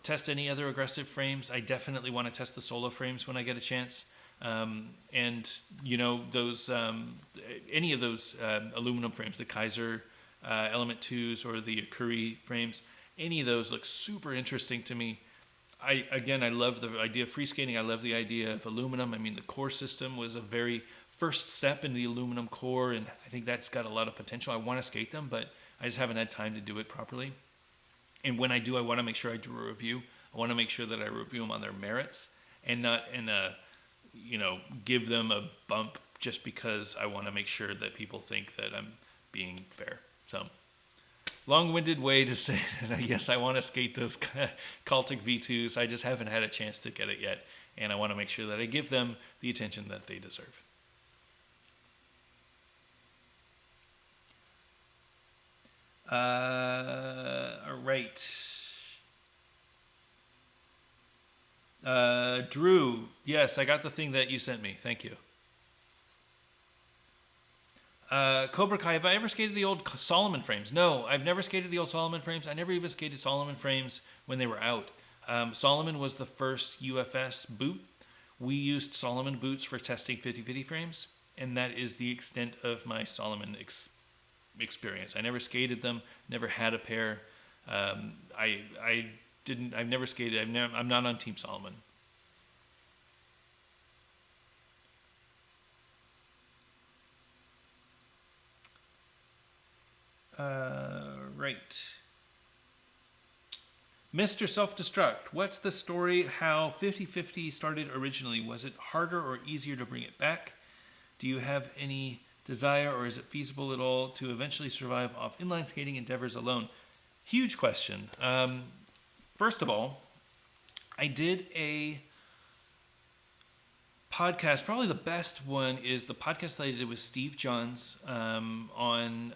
Speaker 1: test any other aggressive frames. I definitely want to test the Solo frames when I get a chance. And, those any of those aluminum frames, the Kaiser Element 2s or the Akuri frames, any of those look super interesting to me. I love the idea of free skating. I love the idea of aluminum. I mean, the core system was a very first step in the aluminum core, and I think that's got a lot of potential. I want to skate them, but I just haven't had time to do it properly. And when I do, I want to make sure I do a review. I want to make sure that I review them on their merits and not give them a bump just because I want to make sure that people think that I'm being fair. So, long-winded way to say that I guess I want to skate those Cultic V2s. I just haven't had a chance to get it yet, and I want to make sure that I give them the attention that they deserve. All right. Drew, yes, I got the thing that you sent me. Thank you. Cobra Kai, have I ever skated the old Solomon frames? No, I've never skated the old Solomon frames. I never even skated Solomon frames when they were out. Solomon was the first UFS boot. We used Solomon boots for testing 50-50 frames, and that is the extent of my Solomon experience. I never skated them, never had a pair. I've never skated. I'm not on Team Solomon. Right. Mr. Self-Destruct, what's the story how 50-50 started originally? Was it harder or easier to bring it back? Do you have any desire or is it feasible at all to eventually survive off inline skating endeavors alone? Huge question. First of all, I did a podcast. Probably the best one is the podcast that I did with Steve Johns on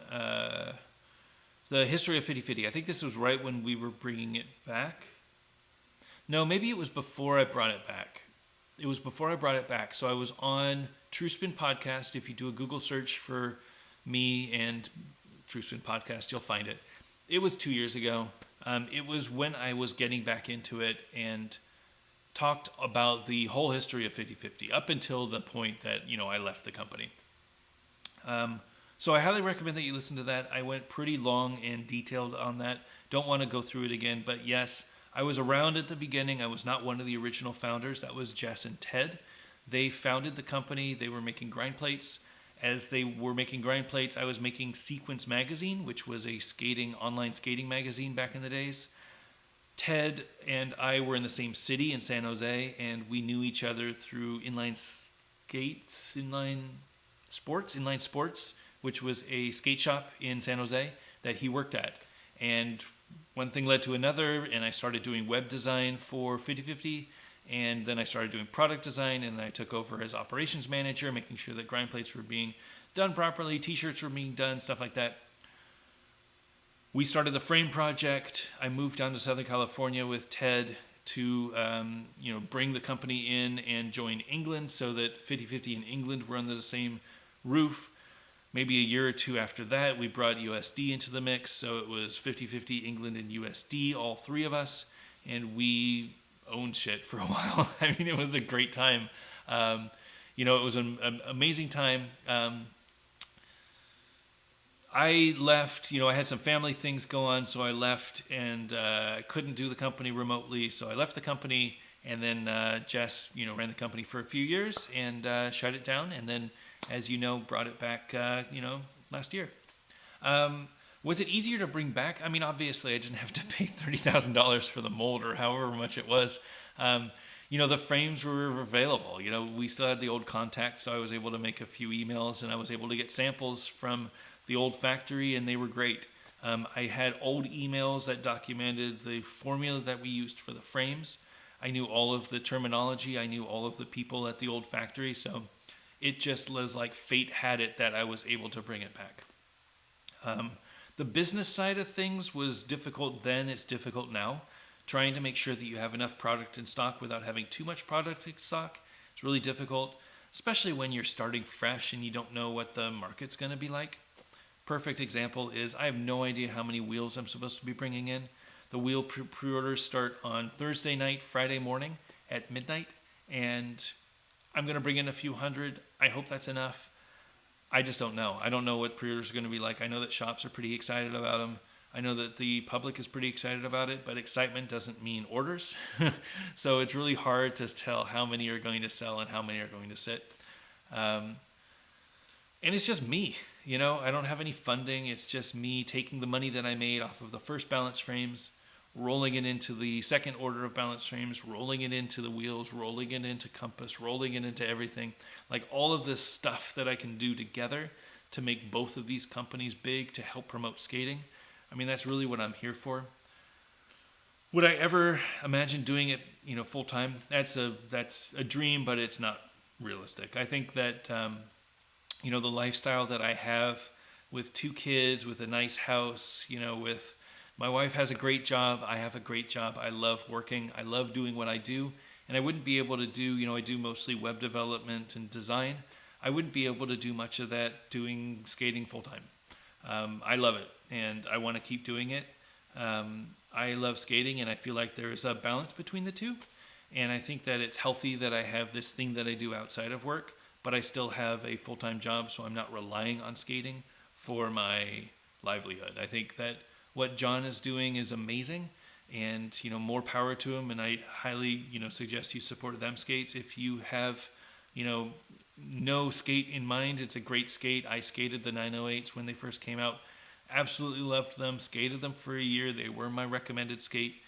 Speaker 1: the history of 50-50. I think this was right when we were bringing it back. No, maybe it was before I brought it back. It was before I brought it back. So I was on True Spin Podcast. If you do a Google search for me and True Spin Podcast, you'll find it. It was 2 years ago. It was when I was getting back into it and talked about the whole history of 50-50 up until the point that, I left the company. So I highly recommend that you listen to that. I went pretty long and detailed on that. Don't want to go through it again, but yes, I was around at the beginning. I was not one of the original founders. That was Jess and Ted. They founded the company. They were making grind plates. As they were making grind plates, I was making Sequence Magazine, which was a online skating magazine back in the days. Ted and I were in the same city in San Jose, and we knew each other through Inline Sports, which was a skate shop in San Jose that he worked at. And one thing led to another, and I started doing web design for 50-50, and then I started doing product design, and I took over as operations manager, making sure that grind plates were being done properly, t-shirts were being done, stuff like that. We started the frame project. I moved down to Southern California with Ted to bring the company in and join England so that 50/50 in England were under the same roof. Maybe a year or two after that, we brought USD into the mix. So it was 50/50 England and USD, all three of us. And we owned shit for a while. I mean, it was a great time. It was an amazing time. I left, I had some family things go on, so I left and I couldn't do the company remotely. So I left the company, and then Jess, ran the company for a few years and shut it down. And then, as you know, brought it back, last year. Was it easier to bring back? I mean, obviously, I didn't have to pay $30,000 for the mold or however much it was. The frames were available. We still had the old contact, so I was able to make a few emails, and I was able to get samples from the old factory, and they were great. I had old emails that documented the formula that we used for the frames. I knew all of the terminology. I knew all of the people at the old factory, so it just was like fate had it that I was able to bring it back. The business side of things was difficult then, it's difficult now. Trying to make sure that you have enough product in stock without having too much product in stock is really difficult, especially when you're starting fresh and you don't know what the market's going to be like. Perfect example is I have no idea how many wheels I'm supposed to be bringing in. The wheel pre-orders start on Thursday night, Friday morning at midnight, and I'm going to bring in a few hundred. I hope that's enough. I just don't know. I don't know what pre-orders are going to be like. I know that shops are pretty excited about them. I know that the public is pretty excited about it, but excitement doesn't mean orders. So it's really hard to tell how many are going to sell and how many are going to sit. And it's just me, I don't have any funding. It's just me taking the money that I made off of the first balance frames, rolling it into the second order of balance frames, rolling it into the wheels, rolling it into compass, rolling it into everything. Like all of this stuff that I can do together to make both of these companies big to help promote skating. I mean, that's really what I'm here for. Would I ever imagine doing it, full time? That's a dream, but it's not realistic. I think that, the lifestyle that I have with 2 kids, with a nice house, with my wife has a great job. I have a great job. I love working. I love doing what I do. And I wouldn't be able to do, I do mostly web development and design. I wouldn't be able to do much of that doing skating full time. I love it, and I want to keep doing it. I love skating, and I feel like there's a balance between the two. And I think that it's healthy that I have this thing that I do outside of work, but I still have a full-time job, so I'm not relying on skating for my livelihood. I think that what John is doing is amazing, and more power to him. And I highly suggest you support Them Skates. If you have no skate in mind, it's a great skate. I skated the 908s when they first came out. Absolutely loved them. Skated them for a year. They were my recommended skate.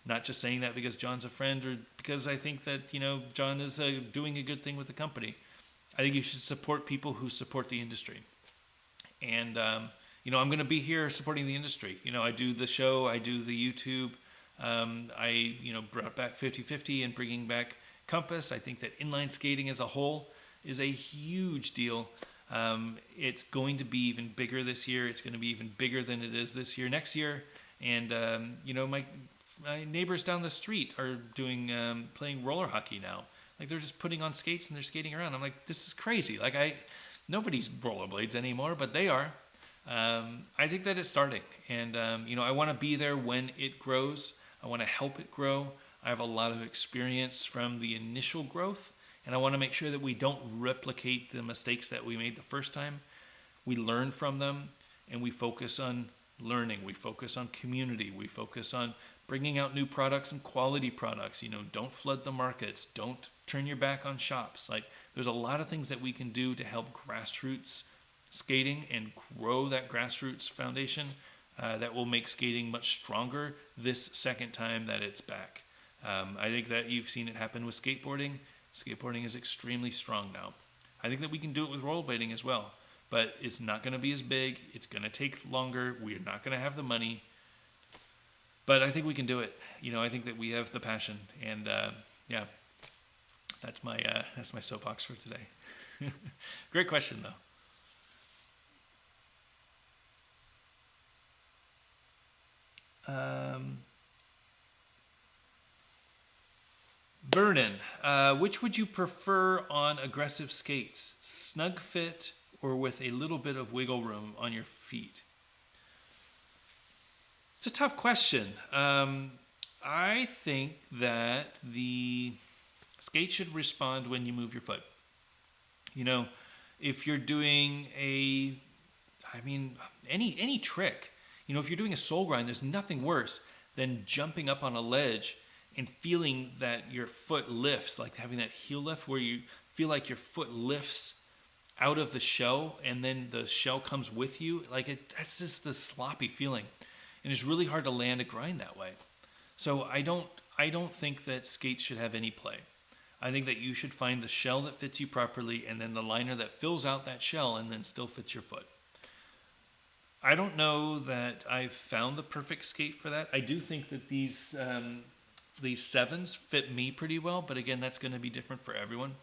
Speaker 1: Not just saying that because John's a friend or because I think that John is doing a good thing with the company. I think you should support people who support the industry. And I'm going to be here supporting the industry. I do the show. I do the YouTube. I brought back 50/50 and bringing back Compass. I think that inline skating as a whole is a huge deal. It's going to be even bigger this year. It's going to be even bigger than it is this year, next year. And, my neighbors down the street are playing roller hockey now. Like they're just putting on skates and they're skating around. I'm like, this is crazy. Like nobody's rollerblades anymore, but they are. I think that it's starting. And, I want to be there when it grows. I want to help it grow. I have a lot of experience from the initial growth. And I want to make sure that we don't replicate the mistakes that we made the first time. We learn from them, and we focus on learning. We focus on community. We focus on bringing out new products and quality products. Don't flood the markets. Don't turn your back on shops. Like, there's a lot of things that we can do to help grassroots skating and grow that grassroots foundation that will make skating much stronger this second time that it's back. I think that you've seen it happen with skateboarding. Skateboarding is extremely strong now. I think that we can do it with rollerblading as well, but it's not going to be as big. It's going to take longer. We're not going to have the money, but I think we can do it. I think that we have the passion, and that's my soapbox for today. Great question, though. Um, Vernon, which would you prefer on aggressive skates? Snug fit or with a little bit of wiggle room on your feet? It's a tough question. I think that the skate should respond when you move your foot. You know, if you're doing I mean, any trick. If you're doing a soul grind, there's nothing worse than jumping up on a ledge and feeling that your foot lifts, like having that heel lift where you feel like your foot lifts out of the shell and then the shell comes with you. That's just the sloppy feeling. And it's really hard to land a grind that way. So I don't think that skates should have any play. I think that you should find the shell that fits you properly and then the liner that fills out that shell and then still fits your foot. I don't know that I've found the perfect skate for that. I do think that these sevens fit me pretty well, but again, that's going to be different for everyone.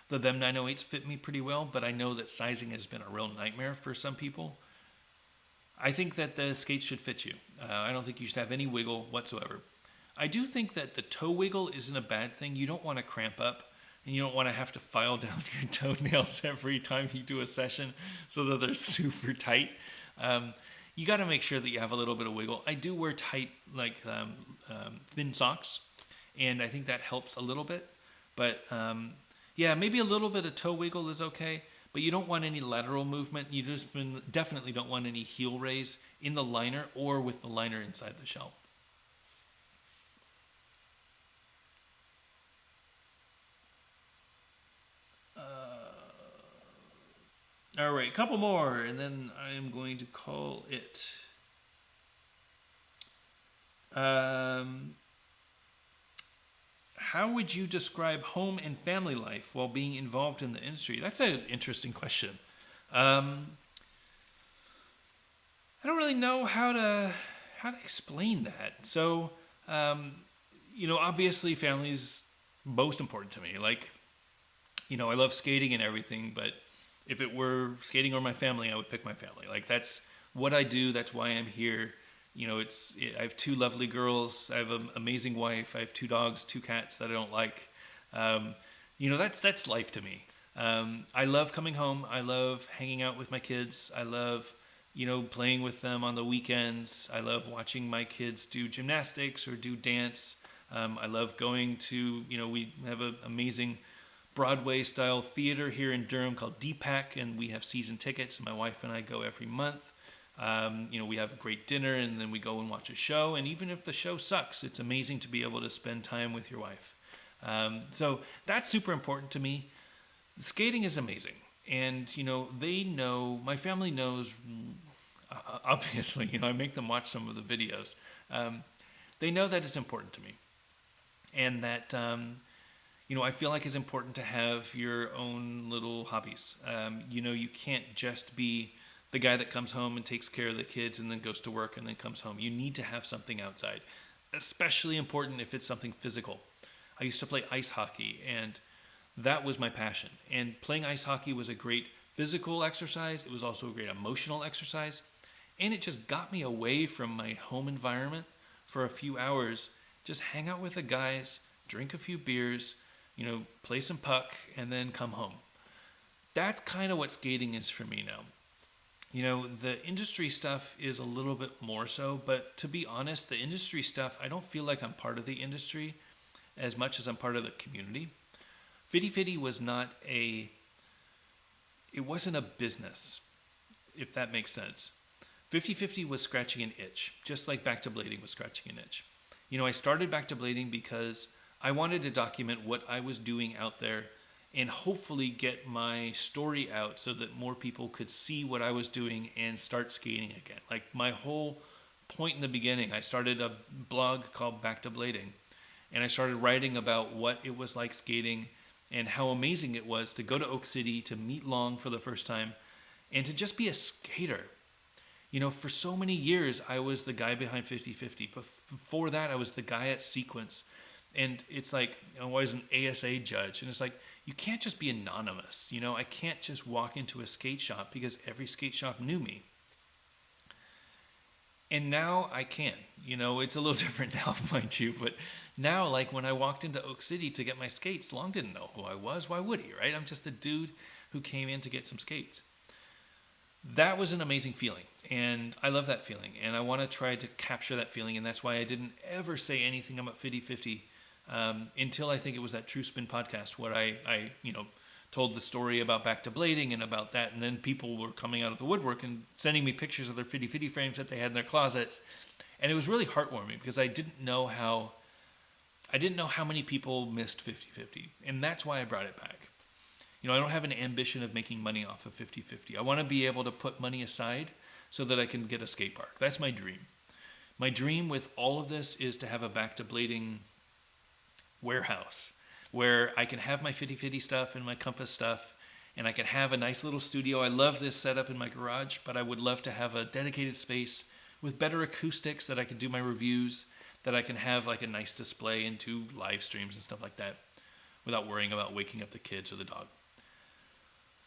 Speaker 1: The Them 908s fit me pretty well, but I know that sizing has been a real nightmare for some people. I think that the skates should fit you. I don't think you should have any wiggle whatsoever. I do think that the toe wiggle isn't a bad thing. You don't want to cramp up, and you don't want to have to file down your toenails every time you do a session so that they're super tight. You got to make sure that you have a little bit of wiggle. I do wear tight, thin socks, and I think that helps a little bit. But yeah, maybe a little bit of toe wiggle is okay, but you don't want any lateral movement. You just definitely don't want any heel raise in the liner or with the liner inside the shell. All right, a couple more, and then I am going to call it. How would you describe home and family life while being involved in the industry? That's an interesting question. I don't really know how to explain that. So, obviously, family's most important to me. I love skating and everything, but if it were skating or my family, I would pick my family. That's what I do. That's why I'm here. I have two lovely girls. I have an amazing wife. I have two dogs, two cats that I don't like. That's life to me. I love coming home. I love hanging out with my kids. I love, playing with them on the weekends. I love watching my kids do gymnastics or do dance. I love going to, we have an amazing Broadway-style theater here in Durham called DPAC, and we have season tickets. My wife and I go every month. We have a great dinner, and then we go and watch a show. And even if the show sucks, it's amazing to be able to spend time with your wife. So that's super important to me. Skating is amazing. And, my family knows, obviously, I make them watch some of the videos. They know that it's important to me. And that, I feel like it's important to have your own little hobbies. You can't just be the guy that comes home and takes care of the kids and then goes to work and then comes home. You need to have something outside, especially important if it's something physical. I used to play ice hockey, and that was my passion. And playing ice hockey was a great physical exercise. It was also a great emotional exercise. And it just got me away from my home environment for a few hours. Just hang out with the guys, drink a few beers, play some puck, and then come home. That's kind of what skating is for me now. The industry stuff is a little bit more so, but to be honest, the industry stuff, I don't feel like I'm part of the industry as much as I'm part of the community. Fitty Fitty it wasn't a business, if that makes sense. 50/50 was scratching an itch, just like Back to Blading was scratching an itch. I started Back to Blading because I wanted to document what I was doing out there and hopefully get my story out so that more people could see what I was doing and start skating again. My whole point in the beginning, I started a blog called Back to Blading, and I started writing about what it was like skating and how amazing it was to go to Oak City, to meet Long for the first time, and to just be a skater. For so many years, I was the guy behind 50/50. But before that, I was the guy at Sequence. And it's I was an ASA judge. And it's you can't just be anonymous. I can't just walk into a skate shop because every skate shop knew me. And now I can. It's a little different now, mind you. But now, like when I walked into Oak City to get my skates, Long didn't know who I was. Why would he, right? I'm just a dude who came in to get some skates. That was an amazing feeling. And I love that feeling. And I want to try to capture that feeling. And that's why I didn't ever say anything about 50/50 until I think it was that True Spin podcast where I told the story about back to blading and about that, and then people were coming out of the woodwork and sending me pictures of their 50/50 frames that they had in their closets, and it was really heartwarming because I didn't know how many people missed 50/50, and that's why I brought it back. I don't have an ambition of making money off of 50/50. I want to be able to put money aside so that I can get a skate park. That's my dream. My dream with all of this is to have a back to blading warehouse where I can have my 50/50 stuff and my Compass stuff, and I can have a nice little studio. I love this setup in my garage, but I would love to have a dedicated space with better acoustics that I can do my reviews, that I can have like a nice display into live streams and stuff like that without worrying about waking up the kids or the dog.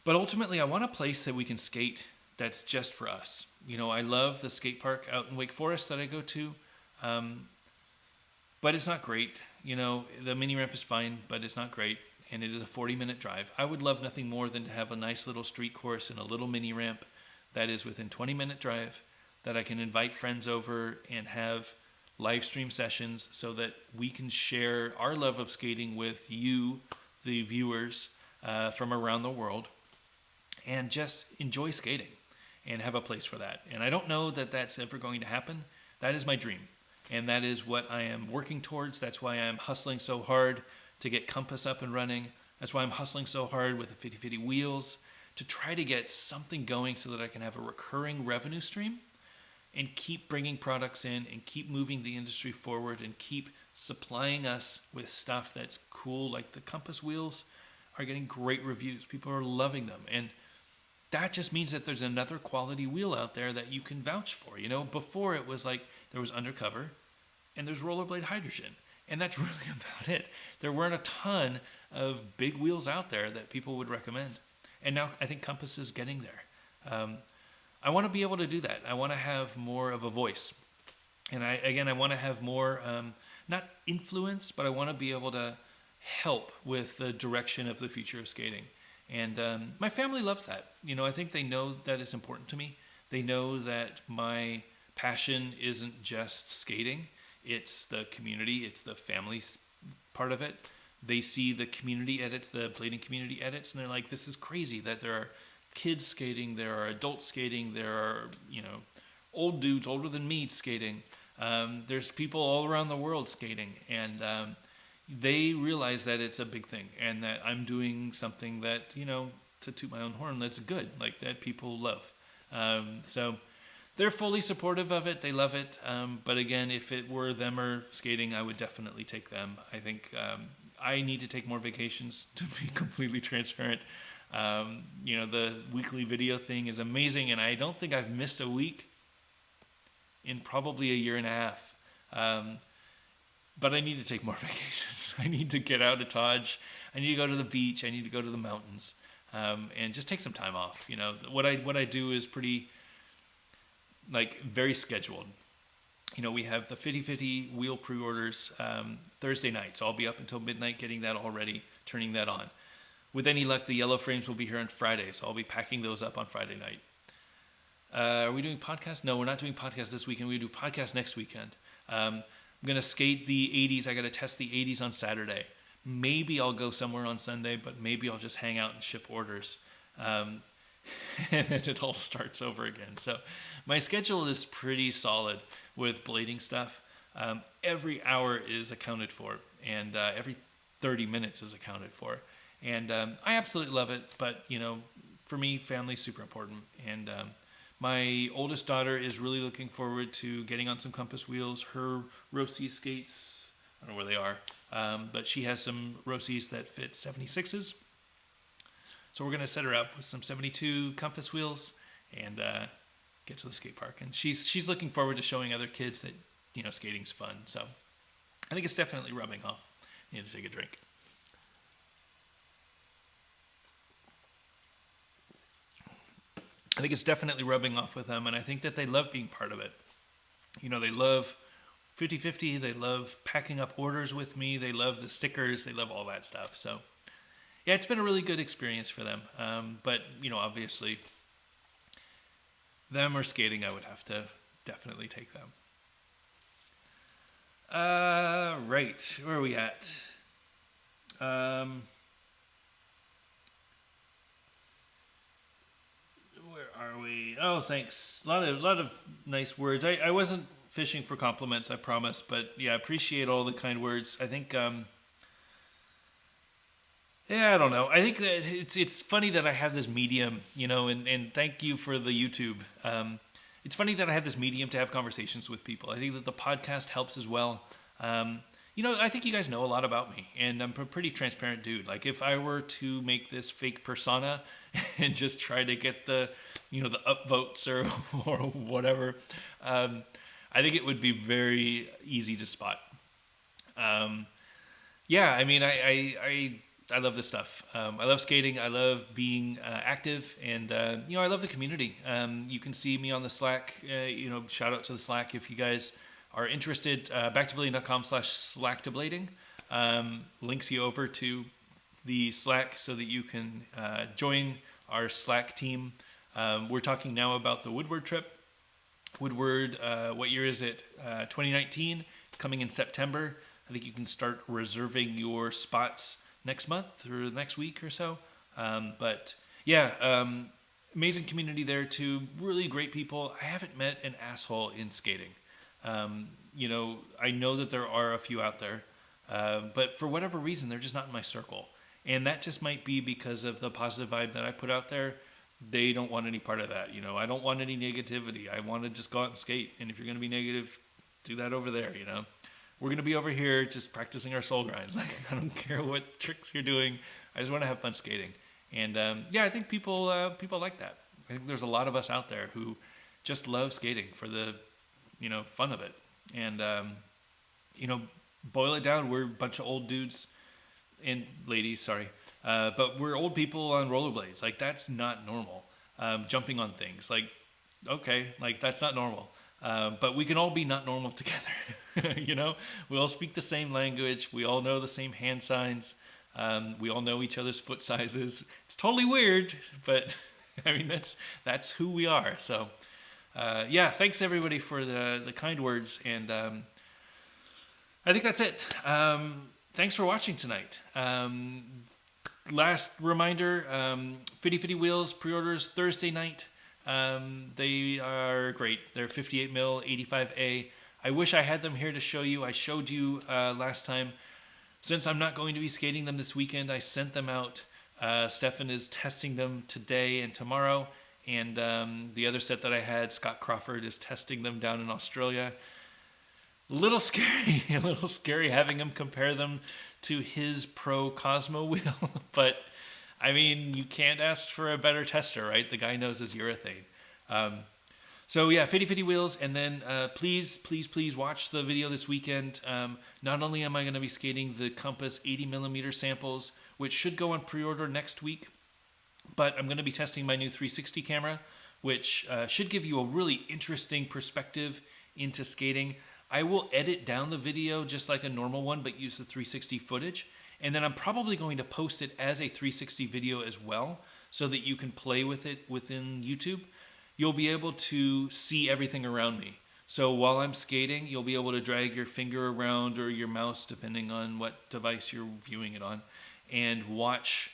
Speaker 1: But ultimately, I want a place that we can skate that's just for us. I love the skate park out in Wake Forest that I go to, but it's not great. The mini ramp is fine, but it's not great, and it is a 40-minute drive. I would love nothing more than to have a nice little street course and a little mini ramp that is within 20-minute drive, that I can invite friends over and have live stream sessions so that we can share our love of skating with you, the viewers from around the world, and just enjoy skating and have a place for that. And I don't know that that's ever going to happen. That is my dream. And that is what I am working towards. That's why I'm hustling so hard to get Compass up and running. That's why I'm hustling so hard with the 50/50 wheels to try to get something going so that I can have a recurring revenue stream and keep bringing products in and keep moving the industry forward and keep supplying us with stuff that's cool. Like the Compass wheels are getting great reviews. People are loving them. And that just means that there's another quality wheel out there that you can vouch for. Before it was like there was Undercover and there's Rollerblade Hydrogen. And that's really about it. There weren't a ton of big wheels out there that people would recommend. And now I think Compass is getting there. I want to be able to do that. I want to have more of a voice. And I want to have more, not influence, but I want to be able to help with the direction of the future of skating. And my family loves that. I think they know that it's important to me. They know that my passion isn't just skating. It's the community. It's the family part of it. They see the community edits, the blading community edits, and they're like, this is crazy that there are kids skating, there are adults skating, there are, old dudes older than me skating. There's people all around the world skating. And they realize that it's a big thing and that I'm doing something that, to toot my own horn, that's good, like that people love. So they're fully supportive of it. They love it. But again, if it were them or skating, I would definitely take them. I think I need to take more vacations, to be completely transparent. The weekly video thing is amazing, and I don't think I've missed a week in probably a year and a half. But I need to take more vacations. I need to get out of Taj. I need to go to the beach. I need to go to the mountains, and just take some time off. What I do is pretty, very scheduled. We have the 50/50 wheel pre-orders Thursday night, so I'll be up until midnight getting that all ready, turning that on. With any luck, the yellow frames will be here on Friday, so I'll be packing those up on Friday night. Are we doing podcasts? No, we're not doing podcasts this weekend. We do podcasts next weekend. I'm going to skate the 80s. I got to test the 80s on Saturday. Maybe I'll go somewhere on Sunday, but maybe I'll just hang out and ship orders. And then it all starts over again. So my schedule is pretty solid with blading stuff. Every hour is accounted for, and every 30 minutes is accounted for. And I absolutely love it, but, for me, family's super important. And my oldest daughter is really looking forward to getting on some Compass wheels. Her Rossi skates, I don't know where they are, but she has some Rossis that fit 76s. So we're going to set her up with some 72 Compass wheels and get to the skate park. And she's looking forward to showing other kids that, skating's fun. So I think it's definitely rubbing off. I need to take a drink. I think it's definitely rubbing off with them, and I think that they love being part of it. They love 50/50. They love packing up orders with me. They love the stickers. They love all that stuff. So, yeah, it's been a really good experience for them. But, obviously, them or skating, I would have to definitely take them. Right. Where are we at? Where are we? Oh, thanks. A lot of nice words. I wasn't fishing for compliments, I promise, but yeah, appreciate all the kind words. I think yeah, I don't know. I think that it's funny that I have this medium, and thank you for the YouTube. It's funny that I have this medium to have conversations with people. I think that the podcast helps as well. I think you guys know a lot about me, and I'm a pretty transparent dude. Like, if I were to make this fake persona and just try to get the upvotes or or whatever, I think it would be very easy to spot. Yeah, I mean, I love this stuff. I love skating. I love being active, and I love the community. You can see me on the Slack. Shout out to the Slack if you guys are interested. Backtoblading.com/slacktoBlading links you over to the Slack so that you can join our Slack team. We're talking now about the Woodward trip. Woodward, what year is it? 2019. It's coming in September. I think you can start reserving your spots next month or next week or so. But yeah, amazing community there too. Really great people. I haven't met an asshole in skating. I know that there are a few out there, but for whatever reason, they're just not in my circle. And that just might be because of the positive vibe that I put out there. They don't want any part of that. I don't want any negativity. I want to just go out and skate. And if you're going to be negative, do that over there, We're going to be over here just practicing our soul grinds. Like, I don't care what tricks you're doing. I just want to have fun skating. And I think people like that. I think there's a lot of us out there who just love skating for the fun of it. And boil it down, we're a bunch of old dudes and ladies, sorry. But we're old people on rollerblades. Like, that's not normal. Jumping on things. Like, okay, like, that's not normal. But we can all be not normal together. We all speak the same language. We all know the same hand signs. We all know each other's foot sizes. It's totally weird, but I mean, that's who we are. So, yeah, thanks everybody for the kind words. And I think that's it. Thanks for watching tonight. Last reminder, Fitty Fitty Wheels pre-orders Thursday night. They are great. They're 58 mil, 85A. I wish I had them here to show you. I showed you last time. Since I'm not going to be skating them this weekend, I sent them out. Stefan is testing them today and tomorrow. And the other set that I had, Scott Crawford, is testing them down in Australia. A little scary having him compare them to his Pro Cosmo wheel. But, I mean, you can't ask for a better tester, right? The guy knows his urethane. So, yeah, Fitty Fitty Wheels. And then please watch the video this weekend. Not only am I going to be skating the Compass 80mm samples, which should go on pre-order next week, but I'm going to be testing my new 360 camera, which should give you a really interesting perspective into skating. I will edit down the video just like a normal one, but use the 360 footage. And then I'm probably going to post it as a 360 video as well, so that you can play with it within YouTube. You'll be able to see everything around me. So while I'm skating, you'll be able to drag your finger around or your mouse, depending on what device you're viewing it on, and watch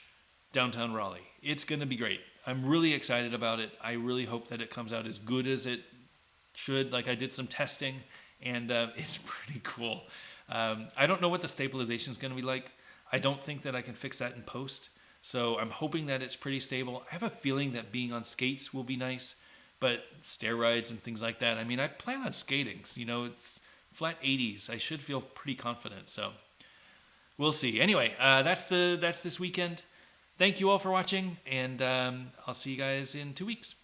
Speaker 1: downtown Raleigh. It's going to be great. I'm really excited about it. I really hope that it comes out as good as it should. Like, I did some testing, and it's pretty cool. I don't know what the stabilization is going to be like. I don't think that I can fix that in post. So I'm hoping that it's pretty stable. I have a feeling that being on skates will be nice, but stair rides and things like that, I mean, I plan on skating. It's flat 80s. I should feel pretty confident. So we'll see. Anyway, that's this weekend. Thank you all for watching, and I'll see you guys in 2 weeks.